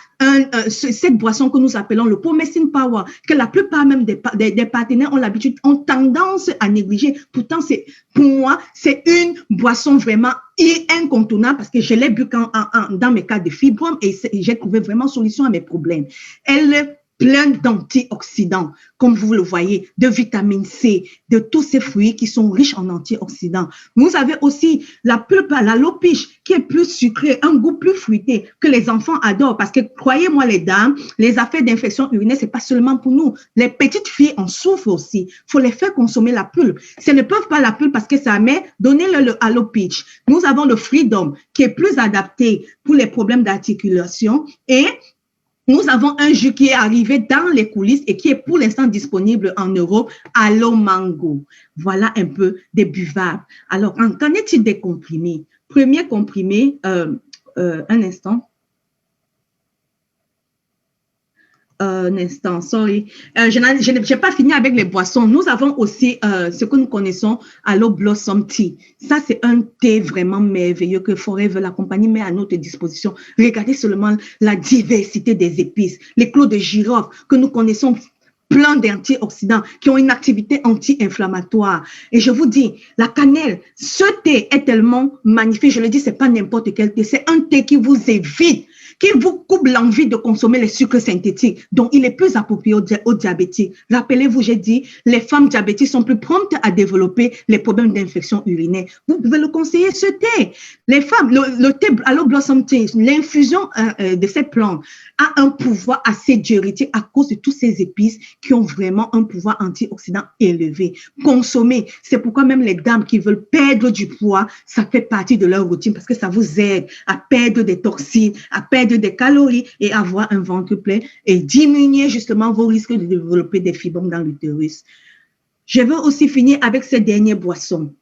cette boisson que nous appelons le Promesine Power, que la plupart même des partenaires ont l'habitude, ont tendance à négliger. Pourtant, pour moi, c'est une boisson vraiment incontournable parce que je l'ai bu dans mes cas de fibrome et j'ai trouvé vraiment solution à mes problèmes. Elle est pleine d'antioxydants, comme vous le voyez, de vitamine C, de tous ces fruits qui sont riches en antioxydants. Vous avez aussi la pulpe à l'aloe peach qui est plus sucrée, un goût plus fruité que les enfants adorent parce que croyez-moi les dames, les affaires d'infection urinaire, c'est pas seulement pour nous. Les petites filles en souffrent aussi. Faut les faire consommer la pulpe. Si elles ne peuvent pas la pulpe parce que ça met, donnez-leur le aloe peach. Nous avons le Freedom qui est plus adapté pour les problèmes d'articulation et nous avons un jus qui est arrivé dans les coulisses et qui est pour l'instant disponible en Europe, Aloe Mango. Voilà un peu des buvables. Alors, qu'en est-il des comprimés? Premier comprimé, un instant. Sorry. Je n'ai pas fini avec les boissons. Nous avons aussi ce que nous connaissons, Aloe Blossom Tea. Ça, c'est un thé vraiment merveilleux que Forever, la compagnie, met à notre disposition. Regardez seulement la diversité des épices, les clous de girofle que nous connaissons, plein d'antioxydants qui ont une activité anti-inflammatoire. Et je vous dis, la cannelle, ce thé est tellement magnifique. Je le dis, c'est pas n'importe quel thé. C'est un thé qui vous évite qui vous coupe l'envie de consommer les sucres synthétiques. Donc, il est plus approprié aux diabétiques. Rappelez-vous, j'ai dit, les femmes diabétiques sont plus promptes à développer les problèmes d'infection urinaire. Vous pouvez le conseiller, ce thé. Les femmes, le thé Aloe Blossom Tea, l'infusion de cette plante a un pouvoir assez diurétique à cause de tous ces épices qui ont vraiment un pouvoir antioxydant élevé. Consommer, c'est pourquoi même les dames qui veulent perdre du poids, ça fait partie de leur routine parce que ça vous aide à perdre des toxines, à perdre des calories et avoir un ventre plein et diminuer justement vos risques de développer des fibromes dans l'utérus. Je veux aussi finir avec ces dernières boissons.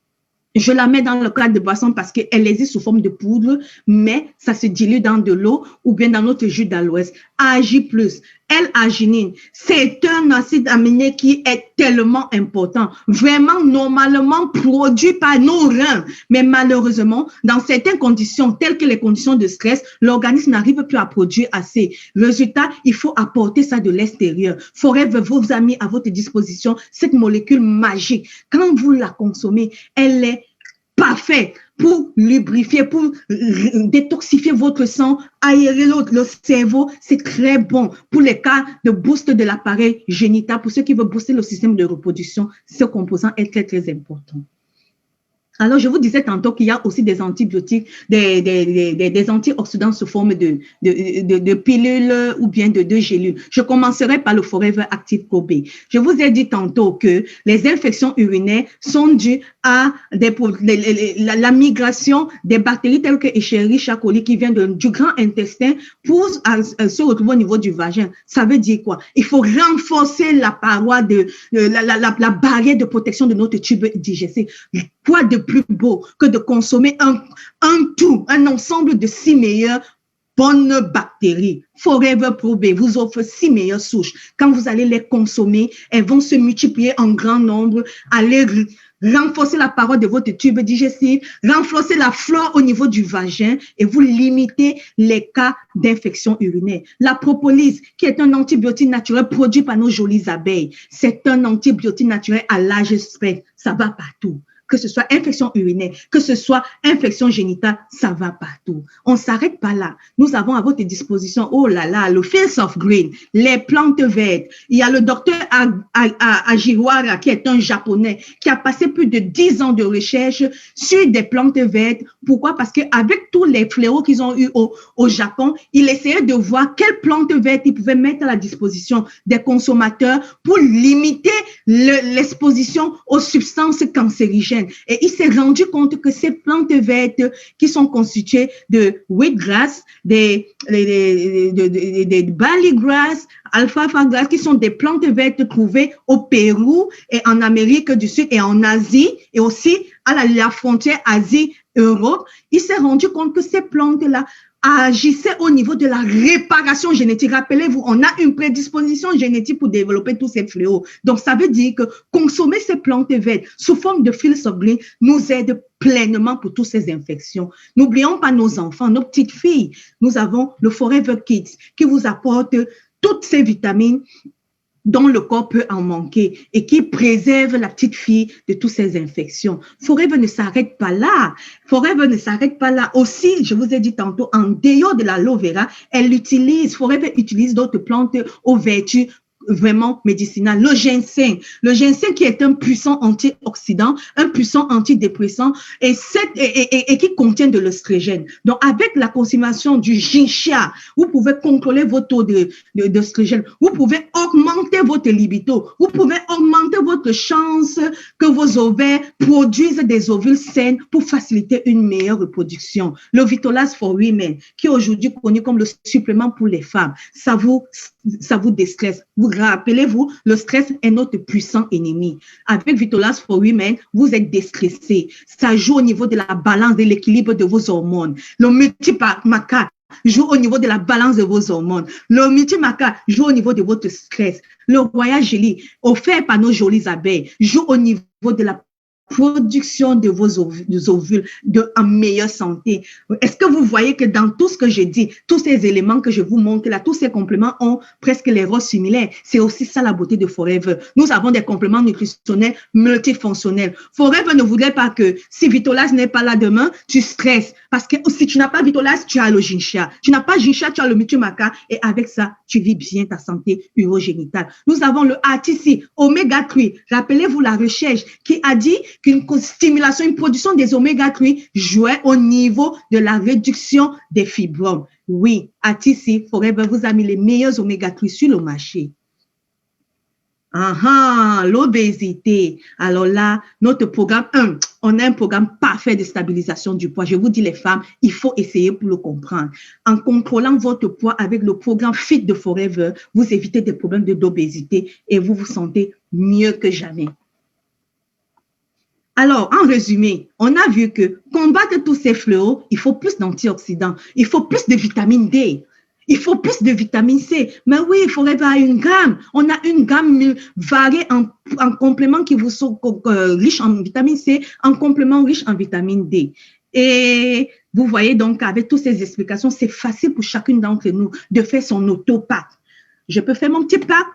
Je la mets dans le cadre de boisson parce qu'elle existe sous forme de poudre, mais ça se dilue dans de l'eau ou bien dans notre jus d'aloès. AG+, L-arginine, c'est un acide aminé qui est tellement important, vraiment normalement produit par nos reins. Mais malheureusement, dans certaines conditions, telles que les conditions de stress, l'organisme n'arrive plus à produire assez. Résultat, il faut apporter ça de l'extérieur. Forever vous a mis à votre disposition cette molécule magique. Quand vous la consommez, elle est parfaite pour lubrifier, pour détoxifier votre sang, aérer le cerveau. C'est très bon pour les cas de boost de l'appareil génital. Pour ceux qui veulent booster le système de reproduction, ce composant est très, très important. Alors, je vous disais tantôt qu'il y a aussi des antibiotiques, des antioxydants sous forme de pilules ou bien de gélules. Je commencerai par le Forever Active Pro B. Je vous ai dit tantôt que les infections urinaires sont dues à la migration des bactéries telles que Escherichia coli qui vient du grand intestin pour se retrouver au niveau du vagin. Ça veut dire quoi? Il faut renforcer la paroi la barrière de protection de notre tube digestif. Quoi de plus beau que de consommer un ensemble de 6 meilleures bonnes bactéries. Forever Pro B vous offre 6 meilleures souches. Quand vous allez les consommer, elles vont se multiplier en grand nombre, aller renforcer la paroi de votre tube digestif, renforcer la flore au niveau du vagin et vous limitez les cas d'infection urinaire. La propolis, qui est un antibiotique naturel produit par nos jolies abeilles, c'est un antibiotique naturel à large spectre. Ça va partout. Que ce soit infection urinaire, que ce soit infection génitale, ça va partout. On ne s'arrête pas là. Nous avons à votre disposition, oh là là, le Fields of Green, les plantes vertes. Il y a le docteur Ajiwara, qui est un japonais, qui a passé plus de 10 ans de recherche sur des plantes vertes. Pourquoi? Parce qu'avec tous les fléaux qu'ils ont eu au Japon, il essayait de voir quelles plantes vertes ils pouvaient mettre à la disposition des consommateurs pour limiter l'exposition aux substances cancérigènes. Et il s'est rendu compte que ces plantes vertes qui sont constituées de wheatgrass, des barleygrass, alfalfa grass, qui sont des plantes vertes trouvées au Pérou et en Amérique du Sud et en Asie et aussi à la frontière Asie-Europe, il s'est rendu compte que ces plantes-là agissaient au niveau de la réparation génétique. Rappelez-vous, on a une prédisposition génétique pour développer tous ces fléaux. Donc, ça veut dire que consommer ces plantes vertes sous forme de Fields of Green nous aide pleinement pour toutes ces infections. N'oublions pas nos enfants, nos petites filles. Nous avons le Forever Kids qui vous apporte toutes ces vitamines dont le corps peut en manquer et qui préserve la petite fille de toutes ces infections. Forever ne s'arrête pas là. Forever ne s'arrête pas là. Aussi, je vous ai dit tantôt, en dehors de l'aloe vera, Forever utilise d'autres plantes aux vertus vraiment médicinal. Le ginseng qui est un puissant antioxydant, un puissant antidépressant et qui contient de l'œstrogène. Donc, avec la consommation du ginseng, vous pouvez contrôler votre taux d'œstrogène. Vous pouvez augmenter votre libido. Vous pouvez augmenter votre chance que vos ovaires produisent des ovules sains pour faciliter une meilleure reproduction. Le Vitolaz for Women, qui est aujourd'hui connu comme le supplément pour les femmes, ça vous déstresse. Vous rappelez-vous, le stress est notre puissant ennemi. Avec Vitolaz for Women, vous êtes déstressé. Ça joue au niveau de la balance, de l'équilibre de vos hormones. Le multimaca joue au niveau de la balance de vos hormones. Le multimaca joue au niveau de votre stress. Le Royal Jelly, offert par nos jolies abeilles, joue au niveau de la production de vos ovules en meilleure santé. Est-ce que vous voyez que dans tout ce que je dis, tous ces éléments que je vous montre là, tous ces compléments ont presque les rôles similaires. C'est aussi ça la beauté de Forever. Nous avons des compléments nutritionnels multifonctionnels. Forever ne voudrait pas que si Vitolaz n'est pas là demain, tu stresses. Parce que si tu n'as pas Vitolaz, tu as le Ginsha. Tu n'as pas Ginsha, tu as le Mutumaka. Et avec ça, tu vis bien ta santé urogénitale. Nous avons le ATC, Oméga 3. Rappelez-vous la recherche qui a dit qu'une stimulation, une production des oméga-3 jouait au niveau de la réduction des fibromes. Oui, ATC Forever vous a mis les meilleurs oméga-3 sur le marché. L'obésité. Alors là, notre programme 1, on a un programme parfait de stabilisation du poids. Je vous dis les femmes, il faut essayer pour le comprendre. En contrôlant votre poids avec le programme Fit de Forever, vous évitez des problèmes d'obésité et vous vous sentez mieux que jamais. Alors, en résumé, on a vu que combattre tous ces fléaux, il faut plus d'antioxydants, il faut plus de vitamine D, il faut plus de vitamine C. Mais oui, il faudrait avoir une gamme. On a une gamme variée en compléments qui vous sont riches en vitamine C, en compléments riches en vitamine D. Et vous voyez donc, avec toutes ces explications, c'est facile pour chacune d'entre nous de faire son auto-pack. Je peux faire mon petit pack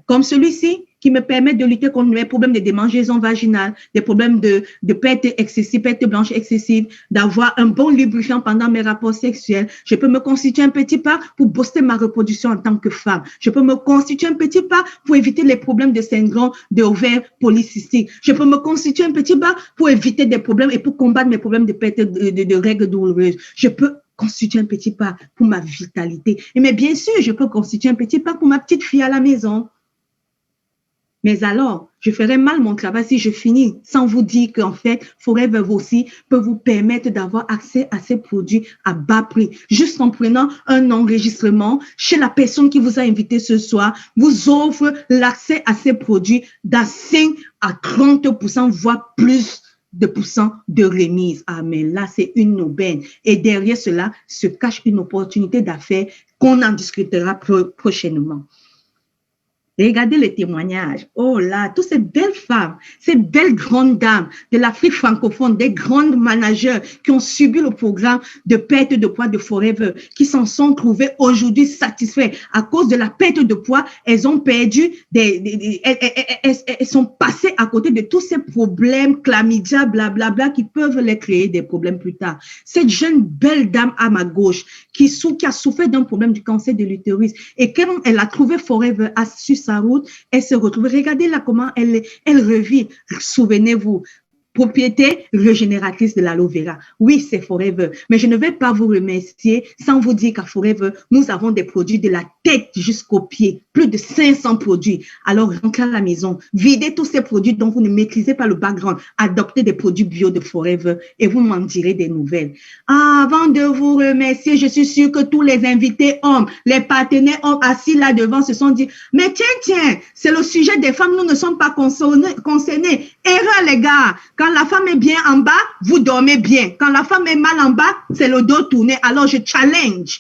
comme celui-ci, qui me permet de lutter contre les problèmes de démangeaison vaginale, des problèmes de perte excessive, perte blanche excessive, d'avoir un bon lubrifiant pendant mes rapports sexuels. Je peux me constituer un petit pas pour booster ma reproduction en tant que femme. Je peux me constituer un petit pas pour éviter les problèmes de syndrome de ovaire polycystique. Je peux me constituer un petit pas pour éviter des problèmes et pour combattre mes problèmes de perte de règles douloureuses. Je peux constituer un petit pas pour ma vitalité. Mais bien sûr, je peux constituer un petit pas pour ma petite fille à la maison. Mais alors, je ferais mal mon travail si je finis sans vous dire qu'en fait, Forever aussi peut vous permettre d'avoir accès à ces produits à bas prix. Juste en prenant un enregistrement chez la personne qui vous a invité ce soir, vous offre l'accès à ces produits d'à 5 à 30%, voire plus de pourcents de remise. Ah, mais là, c'est une aubaine. Et derrière cela se cache une opportunité d'affaires qu'on en discutera prochainement. Regardez les témoignages. Oh là, toutes ces belles femmes, ces belles grandes dames de l'Afrique francophone, des grandes managers qui ont subi le programme de perte de poids de Forever, qui s'en sont trouvées aujourd'hui satisfaites. À cause de la perte de poids, elles ont perdu, elles sont passées à côté de tous ces problèmes, chlamydia, blablabla, qui peuvent les créer des problèmes plus tard. Cette jeune belle dame à ma gauche, qui a souffert d'un problème du cancer de l'utérus, et quand elle a trouvé Forever sur sa route, elle se retrouve. Regardez là comment elle revit. Souvenez-vous, propriété régénératrice de l'aloe vera. Oui, c'est Forever, mais je ne vais pas vous remercier sans vous dire qu'à Forever, nous avons des produits de la tête jusqu'aux pieds, plus de 500 produits. Alors, rentrez à la maison, videz tous ces produits dont vous ne maîtrisez pas le background, adoptez des produits bio de Forever et vous m'en direz des nouvelles. Avant de vous remercier, je suis sûre que tous les invités hommes, les partenaires hommes assis là devant se sont dit, mais tiens, c'est le sujet des femmes, nous ne sommes pas concernés. Erreur, les gars. Quand la femme est bien en bas, vous dormez bien. Quand la femme est mal en bas, c'est le dos tourné. Alors, je challenge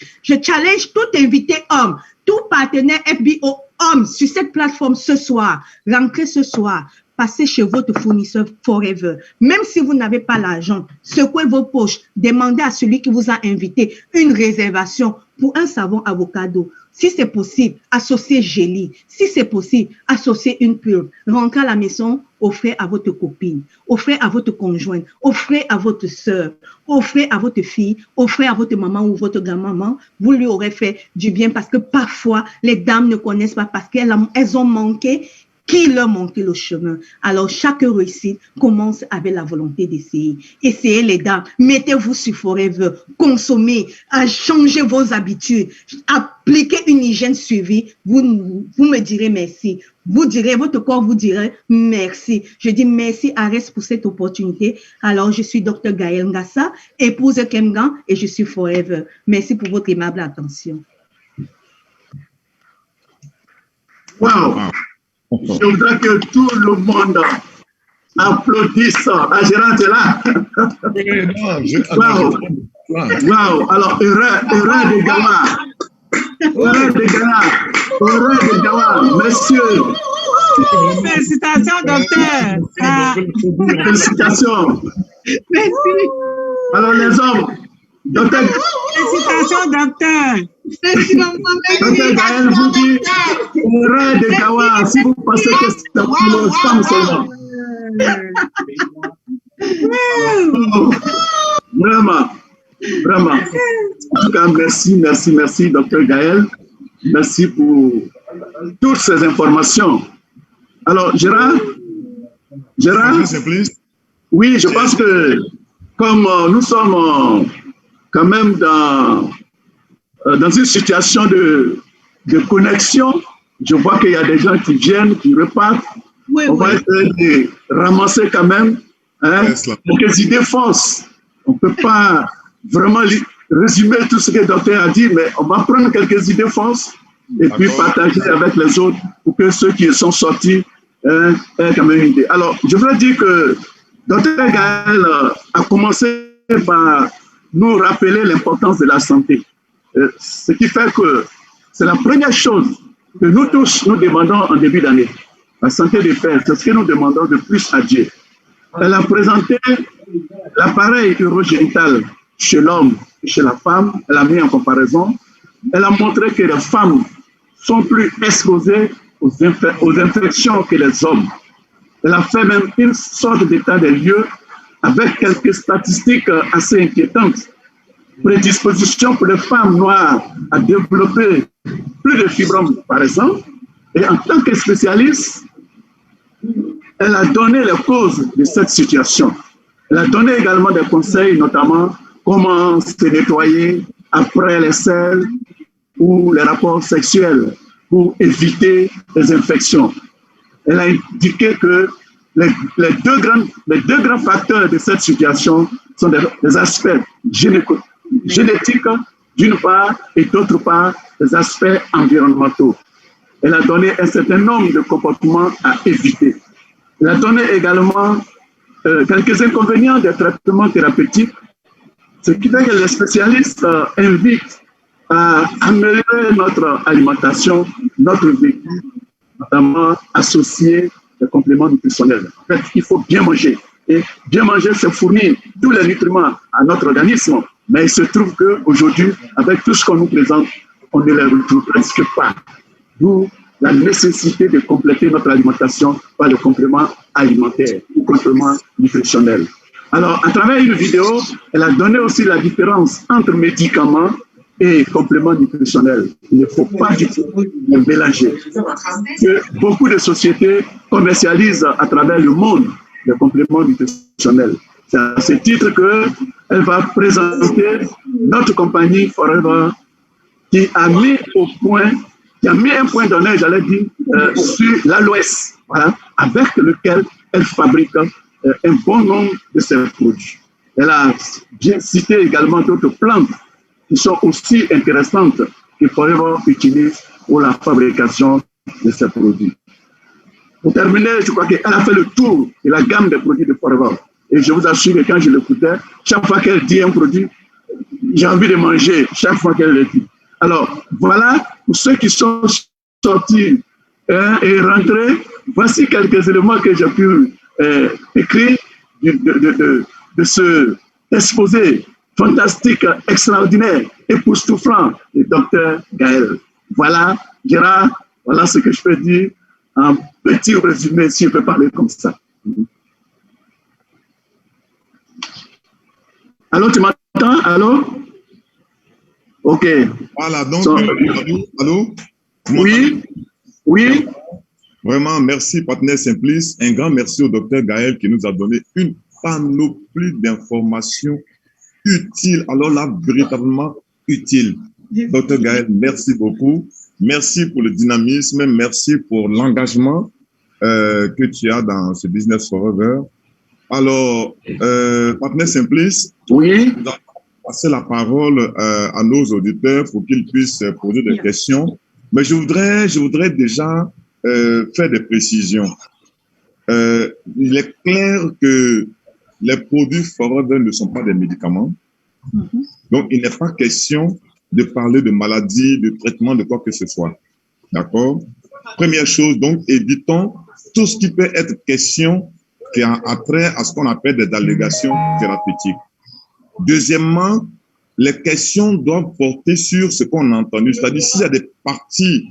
tout invité homme, tout partenaire FBO homme sur cette plateforme ce soir. Rentrez ce soir. Passez chez votre fournisseur Forever. Même si vous n'avez pas l'argent, secouez vos poches. Demandez à celui qui vous a invité une réservation pour un savon avocado. Si c'est possible, associez Gélie. Si c'est possible, associez une pure. Rentrez à la maison, offrez à votre copine, offrez à votre conjointe, offrez à votre sœur, offrez à votre fille, offrez à votre maman ou votre grand-maman. Vous lui aurez fait du bien parce que parfois, les dames ne connaissent pas parce qu'elles ont manqué qui leur montre le chemin. Alors, chaque réussite commence avec la volonté d'essayer. Essayez les dames, mettez-vous sur Forever, consommez, changez vos habitudes, appliquez une hygiène suivie, vous me direz merci. Vous direz, votre corps vous dirait merci. Je dis merci à Arès pour cette opportunité. Alors, je suis Dr Gaël Ngassa, épouse Kemgan, et je suis Forever. Merci pour votre aimable attention. Wow! Je voudrais que tout le monde applaudisse. La gérante est là. Wow. Alors, erreur de Gawa. Monsieur. Félicitations, docteur. Ah. Félicitations. Merci. Alors, les hommes, docteur, Félicitations, docteur. docteur Gaël vous dit, erreur de Gawa, si vous pensez que c'est pour les femmes seulement. Vraiment, vraiment. En tout cas, merci, docteur Gaël. Merci pour toutes ces informations. Alors, Gérard, oui, je pense que comme nous sommes quand même dans une situation de connexion, je vois qu'il y a des gens qui viennent, qui repartent. Oui, on va essayer de ramasser quand même quelques idées fausses. On ne peut pas vraiment résumer tout ce que le docteur a dit, mais on va prendre quelques idées fausses et puis partager avec les autres pour que ceux qui sont sortis aient quand même une idée. Alors, je voudrais dire que docteur Gaël a commencé par nous rappeler l'importance de la santé. Ce qui fait que c'est la première chose que nous tous nous demandons en début d'année. La santé des pères, c'est ce que nous demandons de plus à Dieu. Elle a présenté l'appareil urogénital chez l'homme et chez la femme. Elle a mis en comparaison. Elle a montré que les femmes sont plus exposées aux infections que les hommes. Elle a fait même une sorte d'état des lieux avec quelques statistiques assez inquiétantes. Prédisposition pour les femmes noires à développer plus de fibromes, par exemple. Et en tant que spécialiste, elle a donné les causes de cette situation. Elle a donné également des conseils, notamment comment se nettoyer après les selles ou les rapports sexuels pour éviter les infections. Elle a indiqué que les deux grands facteurs de cette situation sont des aspects génétiques d'une part et d'autre part des aspects environnementaux. Elle a donné un certain nombre de comportements à éviter. Elle a donné également quelques inconvénients des traitements thérapeutiques, ce qui fait que les spécialistes invitent à améliorer notre alimentation, notre vécu, notamment associé des compléments nutritionnels. En fait, il faut bien manger. Et bien manger, c'est fournir tous les nutriments à notre organisme. Mais il se trouve qu'aujourd'hui, avec tout ce qu'on nous présente, on ne les retrouve presque pas. D'où la nécessité de compléter notre alimentation par le complément alimentaire ou complément nutritionnel. Alors, à travers une vidéo, elle a donné aussi la différence entre médicaments et compléments nutritionnels. Il ne faut pas du tout les mélanger. Que beaucoup de sociétés commercialisent à travers le monde les compléments nutritionnels. C'est à ce titre qu'elle va présenter notre compagnie Forever qui a mis un point d'honneur, j'allais dire, sur l'aloès, voilà, avec lequel elle fabrique un bon nombre de ses produits. Elle a bien cité également d'autres plantes qui sont aussi intéressantes que Forever utilise pour la fabrication de ses produits. Pour terminer, je crois qu'elle a fait le tour de la gamme des produits de Forever. Et je vous assure que quand je l'écoutais, chaque fois qu'elle dit un produit, j'ai envie de manger chaque fois qu'elle le dit. Alors, voilà, pour ceux qui sont sortis et rentrés, voici quelques éléments que j'ai pu écrire de ce exposé fantastique, extraordinaire, époustouflant du docteur Gaël. Voilà, Gérard, voilà ce que je peux dire en petit résumé, si je peux parler comme ça. Allô, tu m'entends? Allô? Ok. Voilà, donc, allô? Oui, oui. Vraiment, merci, partenaire Simplice. Un grand merci au docteur Gaël qui nous a donné une panoplie d'informations utiles. Alors là, véritablement utiles. Docteur Gaël, merci beaucoup. Merci pour le dynamisme, merci pour l'engagement que tu as dans ce Business Forever. Alors, partenaire Simplice, oui. Nous allons passer la parole à nos auditeurs pour qu'ils puissent poser des questions. Mais je voudrais déjà faire des précisions. Il est clair que les produits Forever ne sont pas des médicaments. Donc, il n'est pas question de parler de maladie, de traitement, de quoi que ce soit. D'accord? Première chose, donc, évitons tout ce qui peut être question qui a trait à ce qu'on appelle des allégations thérapeutiques. Deuxièmement, les questions doivent porter sur ce qu'on a entendu. C'est-à-dire, s'il y a des parties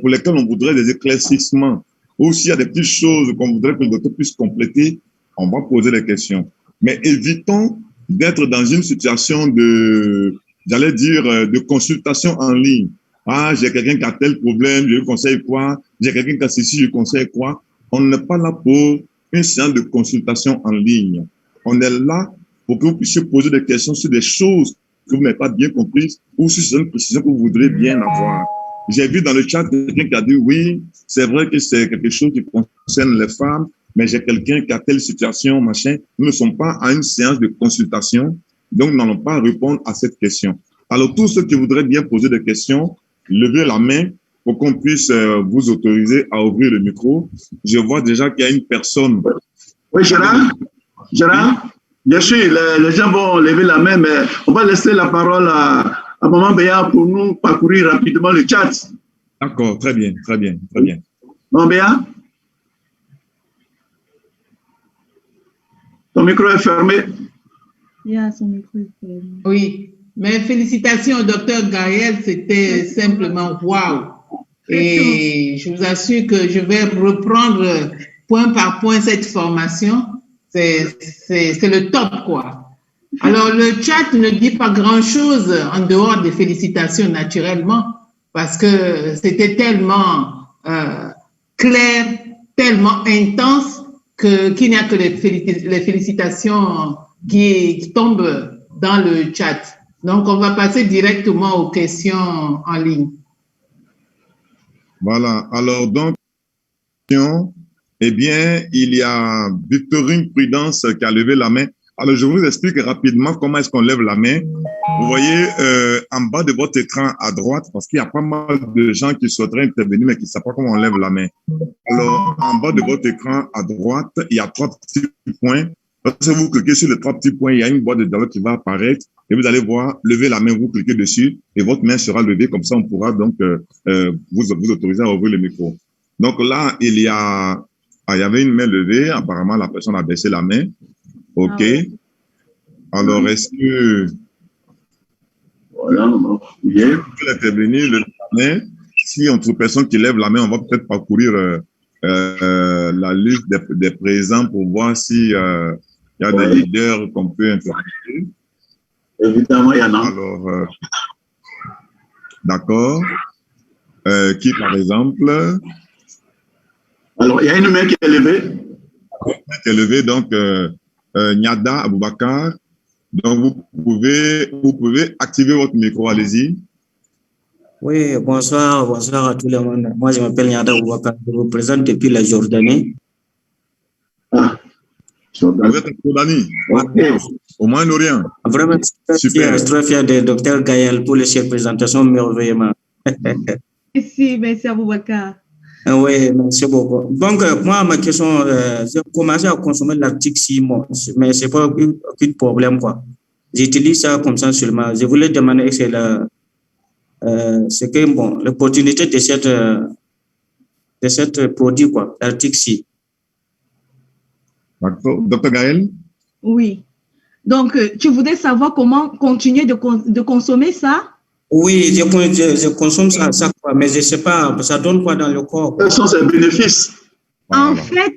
pour lesquelles on voudrait des éclaircissements, ou s'il y a des petites choses qu'on voudrait que le docteur puisse compléter, on va poser les questions. Mais évitons d'être dans une situation de, j'allais dire, de consultation en ligne. Ah, j'ai quelqu'un qui a tel problème, je lui conseille quoi? J'ai quelqu'un qui a ceci, je lui conseille quoi? On n'est pas là pour une séance de consultation en ligne. On est là pour que vous puissiez poser des questions sur des choses que vous n'avez pas bien comprises ou sur une précision que vous voudrez bien avoir. J'ai vu dans le chat quelqu'un qui a dit oui, c'est vrai que c'est quelque chose qui concerne les femmes, mais j'ai quelqu'un qui a telle situation, machin. Nous ne sommes pas à une séance de consultation, donc nous n'allons pas répondre à cette question. Alors, tous ceux qui voudraient bien poser des questions, levez la main pour qu'on puisse vous autoriser à ouvrir le micro. Je vois déjà qu'il y a une personne. Oui, Gérard, bien sûr, les gens vont lever la main, mais on va laisser la parole à Maman Béa pour nous parcourir rapidement le chat. D'accord, très bien. Maman Béa, ton micro est fermé. Son micro est fermé. Oui, mais félicitations au docteur Gaël, c'était simplement waouh. Et je vous assure que je vais reprendre point par point cette formation. C'est le top, quoi. Alors, le chat ne dit pas grand-chose en dehors des félicitations naturellement, parce que c'était tellement clair, tellement intense qu'il n'y a que les félicitations qui tombent dans le chat. Donc, on va passer directement aux questions en ligne. Voilà. Alors, donc, eh bien, il y a Victorine Prudence qui a levé la main. Alors, je vous explique rapidement comment est-ce qu'on lève la main. Vous voyez en bas de votre écran à droite, parce qu'il y a pas mal de gens qui souhaiteraient intervenir, mais qui ne savent pas comment on lève la main. Alors, en bas de votre écran à droite, il y a 3 petits points. Lorsque vous cliquez sur les 3 petits points, il y a une boîte de dialogue qui va apparaître et vous allez voir, lever la main, vous cliquez dessus et votre main sera levée. Comme ça, on pourra donc vous autoriser à ouvrir le micro. Donc là, il y avait une main levée. Apparemment, la personne a baissé la main. OK. Alors, est-ce que voilà, vous pouvez intervenir, lever la main? Si on trouve personne qui lève la main, on va peut-être parcourir la liste des présents pour voir s'il y a des leaders qu'on peut intervenir. Évidemment, il y en a. Alors, d'accord. Qui, par exemple? Alors, il y a une main qui est levée. Qui est levée, donc, Nyada Aboubakar. Donc, vous pouvez activer votre micro, allez-y. Oui, bonsoir à tout le monde. Moi, je m'appelle Nyada Aboubakar. Je vous présente depuis la Jordanie. Ah, Vous êtes en Jordanie? Okay. Au Moyen-Orient. Vraiment, je suis très fier de Dr Gaël pour les présentations merveilleusement. Merci Aboubakar. Oui, merci beaucoup. Donc, moi, ma question, j'ai commencé à consommer l'article 6 mois, mais ce n'est pas aucun problème, quoi. J'utilise ça comme ça seulement. Je voulais demander c'est que, bon, l'opportunité de cette produit, quoi, l'article 6. D'accord. Dr Gaël? Oui. Donc, tu voudrais savoir comment continuer de consommer ça? Oui, je consomme ça, mais je ne sais pas, ça donne quoi dans le corps? Quels sont ses bénéfices? En fait,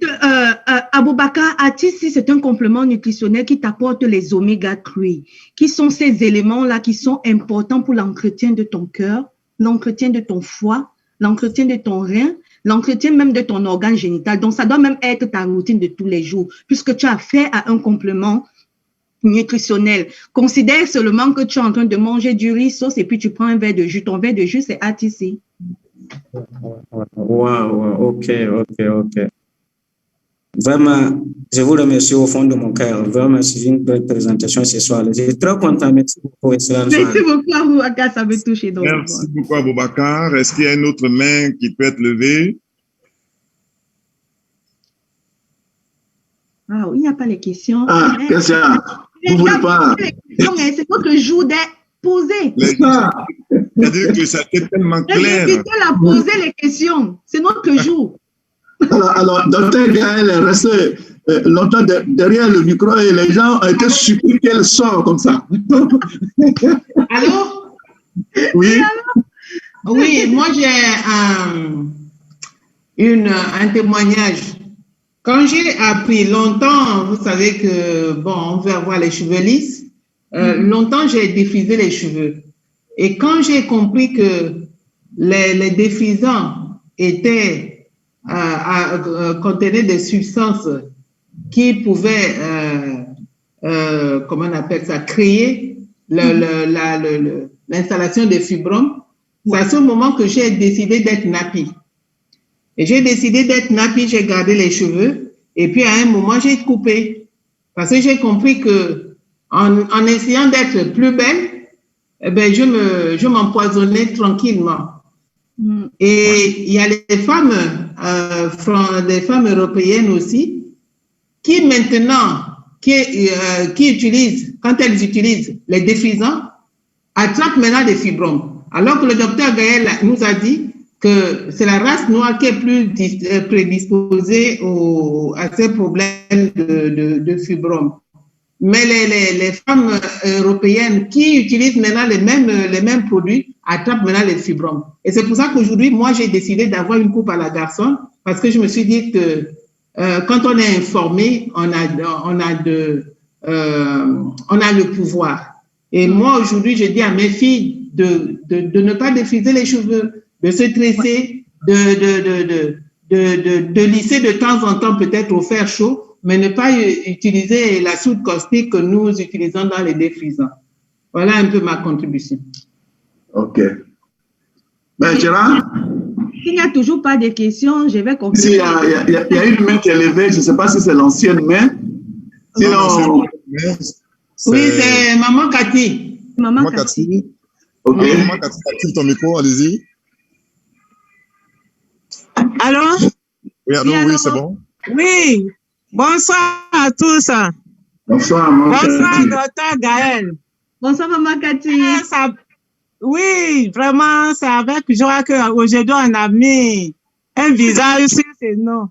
Aboubakar Atissi, c'est un complément nutritionnel qui t'apporte les oméga 3, qui sont ces éléments-là qui sont importants pour l'entretien de ton cœur, l'entretien de ton foie, l'entretien de ton rein, l'entretien même de ton organe génital. Donc, ça doit même être ta routine de tous les jours, puisque tu as fait à un complément nutritionnel. Considère seulement que tu es en train de manger du riz sauce et puis tu prends un verre de jus. Ton verre de jus, c'est ATC. Wow, ok. Vraiment, je vous remercie au fond de mon cœur. Vraiment, c'est une belle présentation ce soir. Je suis très content. Merci beaucoup. Merci beaucoup, Aboubakar. Ça me touche. Merci beaucoup, Aboubakar. Est-ce qu'il y a une autre main qui peut être levée? Ah, il n'y a pas les questions. Ah, question. Vous ne voulez pas. C'est votre jour d'être posé. C'est-à-dire que ça était tellement clair. Invitez-la à poser les questions. C'est notre jour. Alors, docteur Gaël est resté longtemps derrière le micro et les gens ont été surpris qu'elle sort comme ça. Allô? Oui. Oui, moi j'ai un témoignage. Quand j'ai appris longtemps, vous savez que, bon, on veut avoir les cheveux lisses. Longtemps, j'ai défrisé les cheveux. Et quand j'ai compris que les défrisants étaient, contenaient des substances qui pouvaient, comment on appelle ça, créer l'installation des fibromes, c'est à ce moment que j'ai décidé d'être nappy. Et j'ai décidé d'être nappy, j'ai gardé les cheveux, et puis à un moment, j'ai coupé. Parce que j'ai compris que en essayant d'être plus belle, eh ben, je m'empoisonnais tranquillement. Et il y a les femmes européennes aussi, qui maintenant, qui utilisent, quand elles utilisent les défrisants, attrapent maintenant des fibromes. Alors que le docteur Gaël nous a dit que c'est la race noire qui est plus prédisposée à ces problèmes de fibromes. Mais les femmes européennes qui utilisent maintenant les mêmes produits attrapent maintenant les fibromes. Et c'est pour ça qu'aujourd'hui, moi, j'ai décidé d'avoir une coupe à la garçon parce que je me suis dit que quand on est informé, on a le pouvoir. Et moi, aujourd'hui, je dis à mes filles de ne pas défriser les cheveux, de se tresser, de lisser de temps en temps peut-être au fer chaud, mais ne pas utiliser la soude caustique que nous utilisons dans les défrisants. Voilà un peu ma contribution. OK. Ben, Gérard? S'il n'y a toujours pas de questions, je vais conclure. Il y a une main qui est levée, je ne sais pas si c'est l'ancienne main. Sinon... Oui, c'est Maman Cathy. Maman Cathy. OK. Maman Cathy, active ton micro, allez-y. Allô? Oui, allô, oui, c'est bon. Oui, bonsoir à tous. Bonsoir, Maman Cathy. Bonsoir, docteur Gaël. Bonsoir, Maman Cathy. Oui, vraiment, c'est avec joie qu'aujourd'hui, on a mis un visage sur ces noms.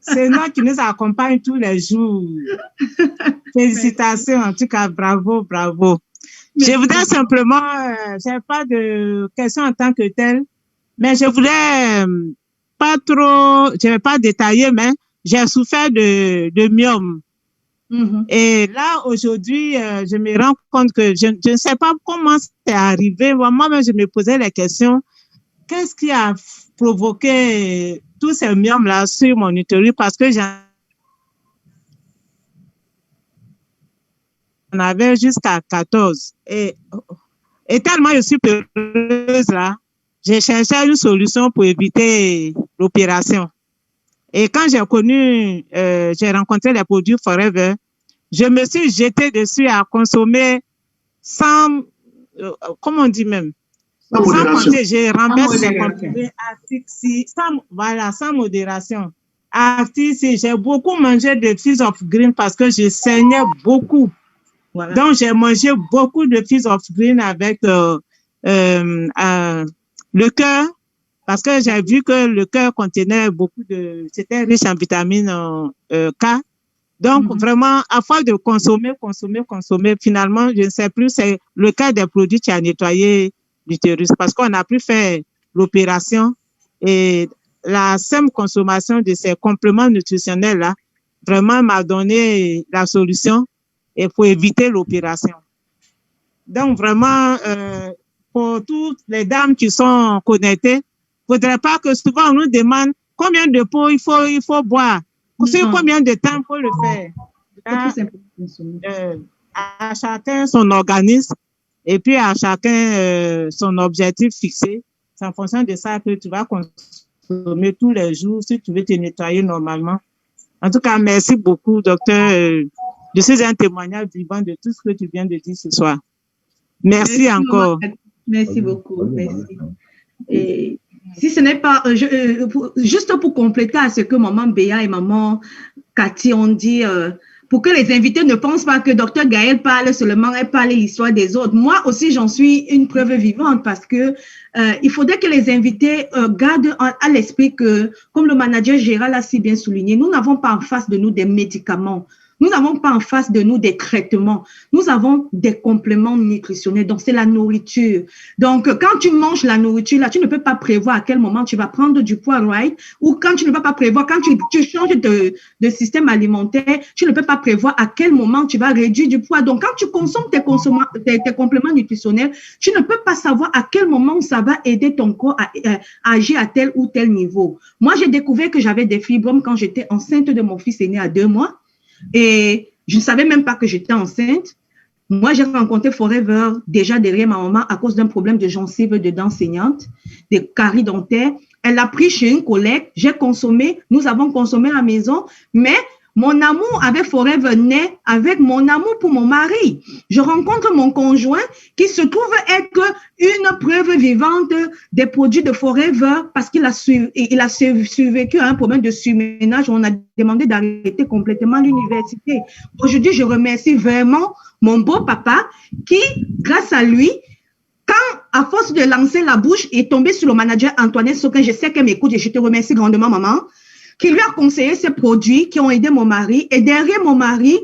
Ces noms qui nous accompagnent tous les jours. Félicitations, en tout cas, bravo, bravo. Je voudrais simplement, je n'ai pas de questions en tant que telle, mais je voulais pas trop, je ne vais pas détailler, mais j'ai souffert de myome. Et là, aujourd'hui, je me rends compte que je ne sais pas comment c'est arrivé. Moi-même, je me posais la question, qu'est-ce qui a provoqué tous ces myomes-là sur mon utérus? Parce que j'en avais jusqu'à 14. Et tellement je suis peureuse là, j'ai cherché une solution pour éviter l'opération. Et quand j'ai rencontré les produits Forever, je me suis jetée dessus à consommer sans, comment on dit même, sans compter, j'ai renversé les comprimés sans modération. J'ai beaucoup mangé de Fizz of Green parce que je saignais beaucoup. Voilà. Donc, j'ai mangé beaucoup de Fizz of Green avec le cœur, parce que j'ai vu que le cœur contenait c'était riche en vitamine K. Donc, vraiment, à force de consommer, finalement, je ne sais plus, c'est le cas des produits qui a nettoyé l'utérus, parce qu'on a pu faire l'opération et la simple consommation de ces compléments nutritionnels-là, vraiment m'a donné la solution et pour éviter l'opération. Donc, vraiment, pour toutes les dames qui sont connectées, il ne faudrait pas que souvent on nous demande combien de pots il faut boire, sur combien de temps il faut le faire. À chacun son organisme et puis à chacun son objectif fixé. C'est en fonction de ça que tu vas consommer tous les jours si tu veux te nettoyer normalement. En tout cas, merci beaucoup, docteur. Je suis un témoignage vivant de tout ce que tu viens de dire ce soir. Merci encore. Merci beaucoup. Merci. Et si ce n'est pas, juste pour compléter à ce que maman Béa et maman Cathy ont dit, pour que les invités ne pensent pas que Dr Gaël parle seulement, elle parle l'histoire des autres. Moi aussi, j'en suis une preuve vivante parce que il faudrait que les invités gardent à l'esprit que, comme le manager Gérald l'a si bien souligné, nous n'avons pas en face de nous des médicaments. Nous n'avons pas en face de nous des traitements. Nous avons des compléments nutritionnels. Donc, c'est la nourriture. Donc, quand tu manges la nourriture, là, tu ne peux pas prévoir à quel moment tu vas prendre du poids, right? Ou quand tu ne peux pas prévoir, quand tu changes de système alimentaire, tu ne peux pas prévoir à quel moment tu vas réduire du poids. Donc, quand tu consommes tes compléments nutritionnels, tu ne peux pas savoir à quel moment ça va aider ton corps à agir à tel ou tel niveau. Moi, j'ai découvert que j'avais des fibromes quand j'étais enceinte de mon fils aîné à 2 mois. Et je ne savais même pas que j'étais enceinte. Moi, j'ai rencontré Forever déjà derrière ma maman à cause d'un problème de gencive de dents saignantes, des caries dentaires. Elle l'a pris chez une collègue. J'ai consommé. Nous avons consommé à la maison. Mais mon amour avec Forever naît avec mon amour pour mon mari. Je rencontre mon conjoint qui se trouve être une preuve vivante des produits de Forever parce qu'il a survécu à un problème de surménage. On a demandé d'arrêter complètement l'université. Aujourd'hui, je remercie vraiment mon beau papa qui, grâce à lui, quand, à force de lancer la bouche, est tombé sur le manager Antoinette Soquin, je sais qu'elle m'écoute et je te remercie grandement, maman, qui lui a conseillé ces produits qui ont aidé mon mari. Et derrière mon mari,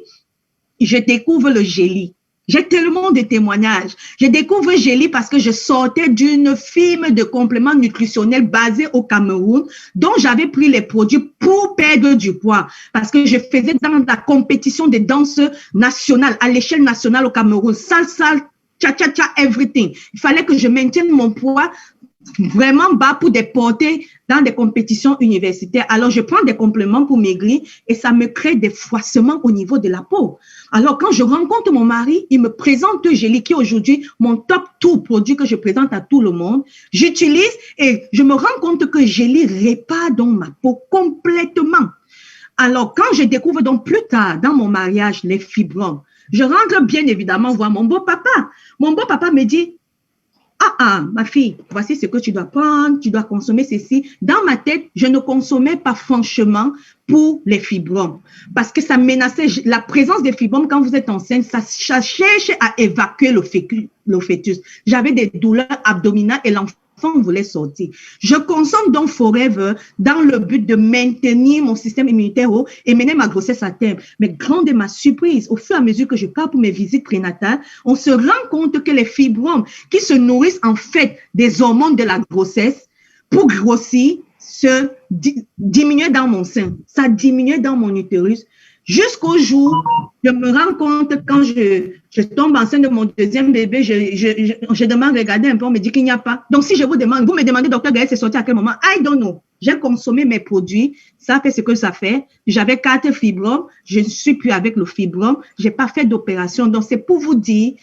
je découvre le Géli. J'ai tellement de témoignages. Je découvre Géli parce que je sortais d'une firme de compléments nutritionnels basée au Cameroun, dont j'avais pris les produits pour perdre du poids. Parce que je faisais dans la compétition des danses nationales, à l'échelle nationale au Cameroun. Salsa, cha-cha-cha, everything. Il fallait que je maintienne mon poids vraiment bas pour déporter dans des compétitions universitaires. Alors, je prends des compléments pour maigrir et ça me crée des froissements au niveau de la peau. Alors, quand je rencontre mon mari, il me présente Géli, qui est aujourd'hui mon top 2 produit que je présente à tout le monde. J'utilise et je me rends compte que Géli répare dans ma peau complètement. Alors, quand je découvre donc plus tard dans mon mariage les fibromes, je rentre bien évidemment voir mon beau papa. Mon beau papa me dit, ma fille, voici ce que tu dois prendre, tu dois consommer ceci. Dans ma tête, je ne consommais pas franchement pour les fibromes parce que ça menaçait la présence des fibromes quand vous êtes enceinte, ça cherche à évacuer le fœtus. J'avais des douleurs abdominales et l'enfant voulait sortir. Je consomme donc Forever dans le but de maintenir mon système immunitaire haut et mener ma grossesse à terme. Mais grande est ma surprise, au fur et à mesure que je pars pour mes visites prénatales, on se rend compte que les fibromes qui se nourrissent en fait des hormones de la grossesse pour grossir se diminuaient dans mon sein. Ça diminuait dans mon utérus. Jusqu'au jour, je me rends compte quand je tombe enceinte de mon deuxième bébé, je demande, regardez un peu, on me dit qu'il n'y a pas. Donc, si je vous demande, vous me demandez, docteur Gaël, c'est sorti à quel moment? I don't know. J'ai consommé mes produits, ça fait ce que ça fait. J'avais 4 fibromes, je ne suis plus avec le fibrome, j'ai pas fait d'opération. Donc, c'est pour vous dire,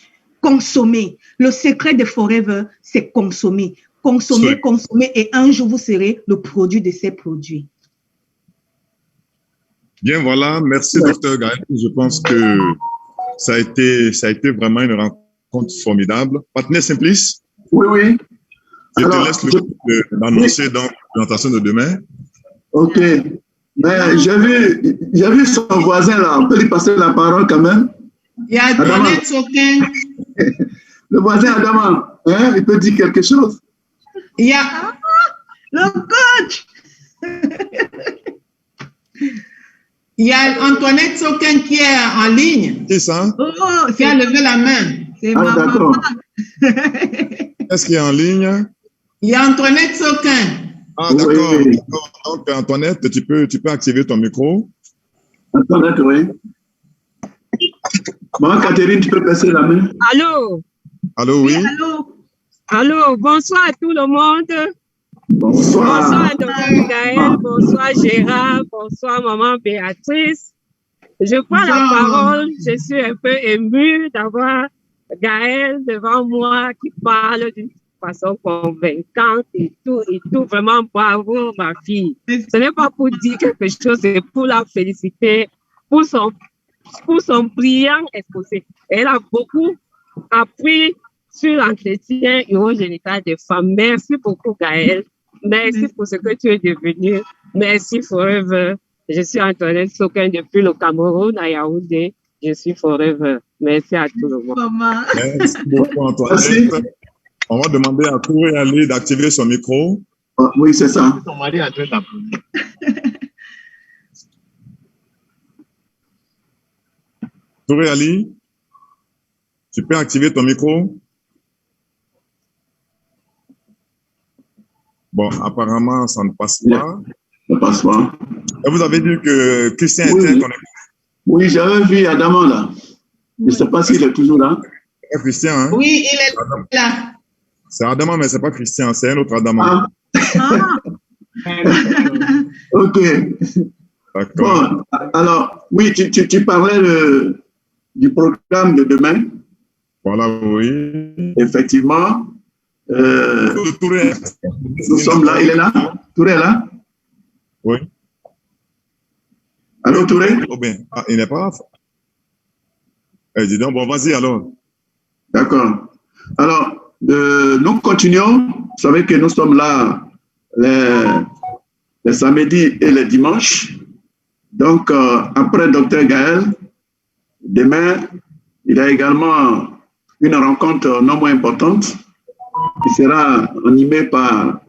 consommer. Le secret de Forever, c'est consommer. Consommer, consommer, et un jour, vous serez le produit de ces produits. Bien, voilà. Merci, Dr Gaël. Je pense que ça a été vraiment une rencontre formidable. Partenaire Simplice? Oui, oui. Je te laisse le temps d'annoncer dans la présentation de demain. OK. Mais j'ai vu son voisin là. On peut lui passer la parole quand même. Il y a Antoinette Soquin. Le voisin Adama, hein, il peut dire quelque chose. Il y a le coach. Il y a Antoinette Soquin qui est en ligne. C'est ça? Qui a levé la main. C'est ma maman. Est-ce qu'il est en ligne? Il y a Antoinette Soquin. Ah, d'accord. Oui. Donc, Antoinette, tu peux activer ton micro. Antoinette, oui. Maman Catherine, tu peux passer la main. Allô? Allô, oui? Allô, bonsoir à tout le monde. Bonsoir. Bonsoir, Dr Gaël. Bonsoir, Gérard. Bonsoir, maman Béatrice. Je prends la parole. Je suis un peu émue d'avoir Gaël devant moi qui parle d'une façon convaincante et tout. Vraiment, bravo, ma fille. Ce n'est pas pour dire quelque chose, c'est pour la féliciter pour son brillant exposé. Elle a beaucoup appris sur l'entretien urogénital des femmes. Merci beaucoup, Gaël. Merci pour ce que tu es devenue. Merci Forever. Je suis Antoinette Sokin depuis le Cameroun, à Yaoundé. Je suis forever. Merci à tout le monde. Maman. Merci beaucoup, Antoinette. On va demander à Touré Ali d'activer son micro. Oh, oui, c'est ça. Ton mari est en train d'applaudir. Touré Ali, tu peux activer ton micro? Bon, apparemment, ça ne passe pas. Ça ne passe pas. Et vous avez dit que Christian Oui. était connecté. Oui, j'avais vu Adama là. Je ne sais pas s'il est toujours là. C'est Christian, hein? Oui, il est là. C'est Adama, mais ce n'est pas Christian, c'est un autre Adama. Ah. Ok. D'accord. Bon, alors, oui, tu parlais du programme de demain. Voilà, oui. Effectivement. Touré. Nous sommes là. Il est là? Touré est là? Oui. Allô, Touré? Oh bien, il n'est pas là. Dis donc, bon, vas-y alors. D'accord. Alors, nous continuons. Vous savez que nous sommes là les samedis et les dimanches. Donc, après Dr Gaël, demain, il y a également une rencontre non moins importante qui sera animée par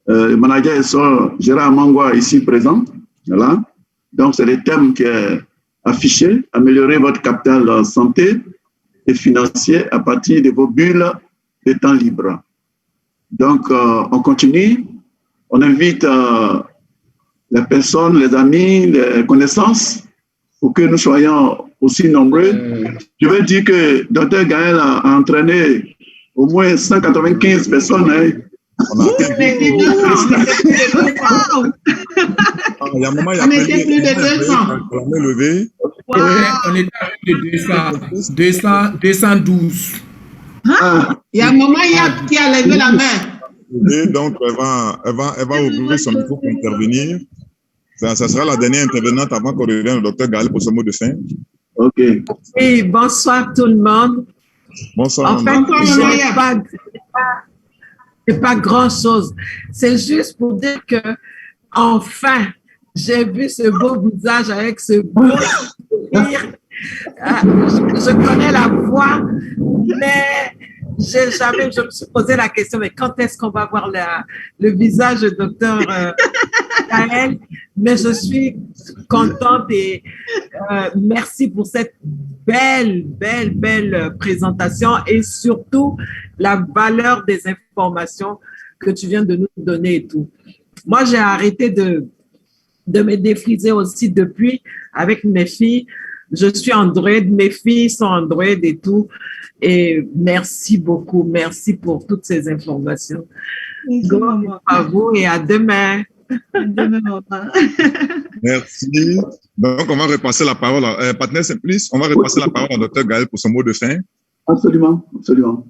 le manager SO Gérard Mangwa ici présent. Voilà. Donc, c'est le thème qui est affiché, améliorer votre capital santé et financier à partir de vos bulles de temps libre. Donc, on continue. On invite les personnes, les amis, les connaissances pour que nous soyons aussi nombreux. Je veux dire que Dr Gaël a entraîné au moins 195 personnes. Hein. On a il y a un moment, il y a plus de 200. On a levé. On était à plus de 212. Il y a un moment qui a levé la main. Et donc, elle va ouvrir son micro pour intervenir. Ça sera la dernière intervenante avant qu'on revienne au docteur Gaël pour ce mot de fin. OK. Oui, bonsoir tout le monde. Bonsoir. En fait, c'est pas grand-chose. C'est juste pour dire que, enfin, j'ai vu ce beau visage avec ce beau sourire. Je connais la voix, mais je me suis posé la question, mais quand est-ce qu'on va voir le visage du docteur Gaël? Mais je suis contente et merci pour cette belle présentation et surtout la valeur des informations que tu viens de nous donner et tout. Moi, j'ai arrêté de me défriser aussi depuis avec mes filles. Je suis Android, mes filles sont Android et tout. Et merci beaucoup. Merci pour toutes ces informations. À vous et à demain. À demain, maman. Merci. Donc, on va repasser la parole. Partenaire Simplice, on va repasser la parole à Dr Gaël pour son mot de fin. Absolument, absolument.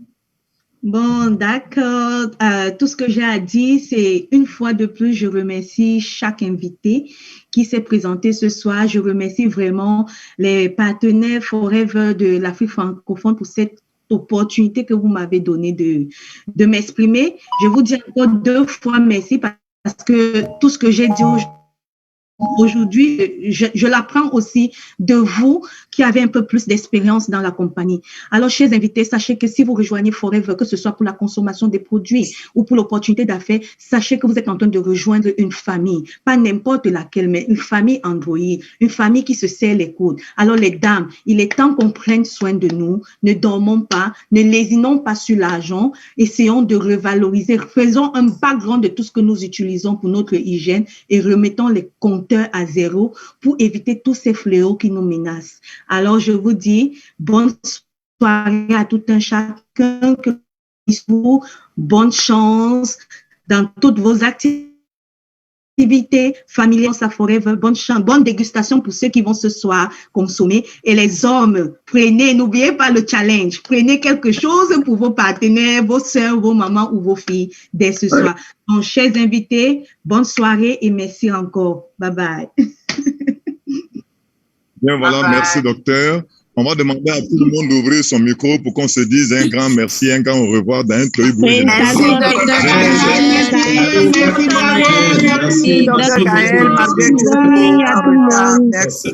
Bon, d'accord. Tout ce que j'ai à dire, c'est une fois de plus, je remercie chaque invité qui s'est présenté ce soir. Je remercie vraiment les partenaires Forever de l'Afrique francophone pour cette opportunité que vous m'avez donnée de m'exprimer. Je vous dis encore 2 fois merci parce que tout ce que j'ai dit aujourd'hui, je l'apprends aussi de vous qui avez un peu plus d'expérience dans la compagnie. Alors, chers invités, sachez que si vous rejoignez Forever, que ce soit pour la consommation des produits ou pour l'opportunité d'affaires, sachez que vous êtes en train de rejoindre une famille, pas n'importe laquelle, mais une famille Android, une famille qui se serre les coudes. Alors, les dames, il est temps qu'on prenne soin de nous, ne dormons pas, ne lésinons pas sur l'argent, essayons de revaloriser, faisons un background de tout ce que nous utilisons pour notre hygiène et remettons les compteurs à zéro pour éviter tous ces fléaux qui nous menacent. Alors, je vous dis bonne soirée à tout un chacun, que vous, bonne chance dans toutes vos activités familiales à Forever, bonne chance, bonne dégustation pour ceux qui vont ce soir consommer. Et les hommes, n'oubliez pas le challenge, prenez quelque chose pour vos partenaires, vos sœurs, vos mamans ou vos filles dès ce soir. Donc, chers invités, bonne soirée et merci encore. Bye bye. Bien, voilà, Bye bye. Merci docteur. On va demander à tout le monde d'ouvrir son micro pour qu'on se dise un grand merci, un grand au revoir dans un très beau général. Merci, Dr. Gaël. Merci.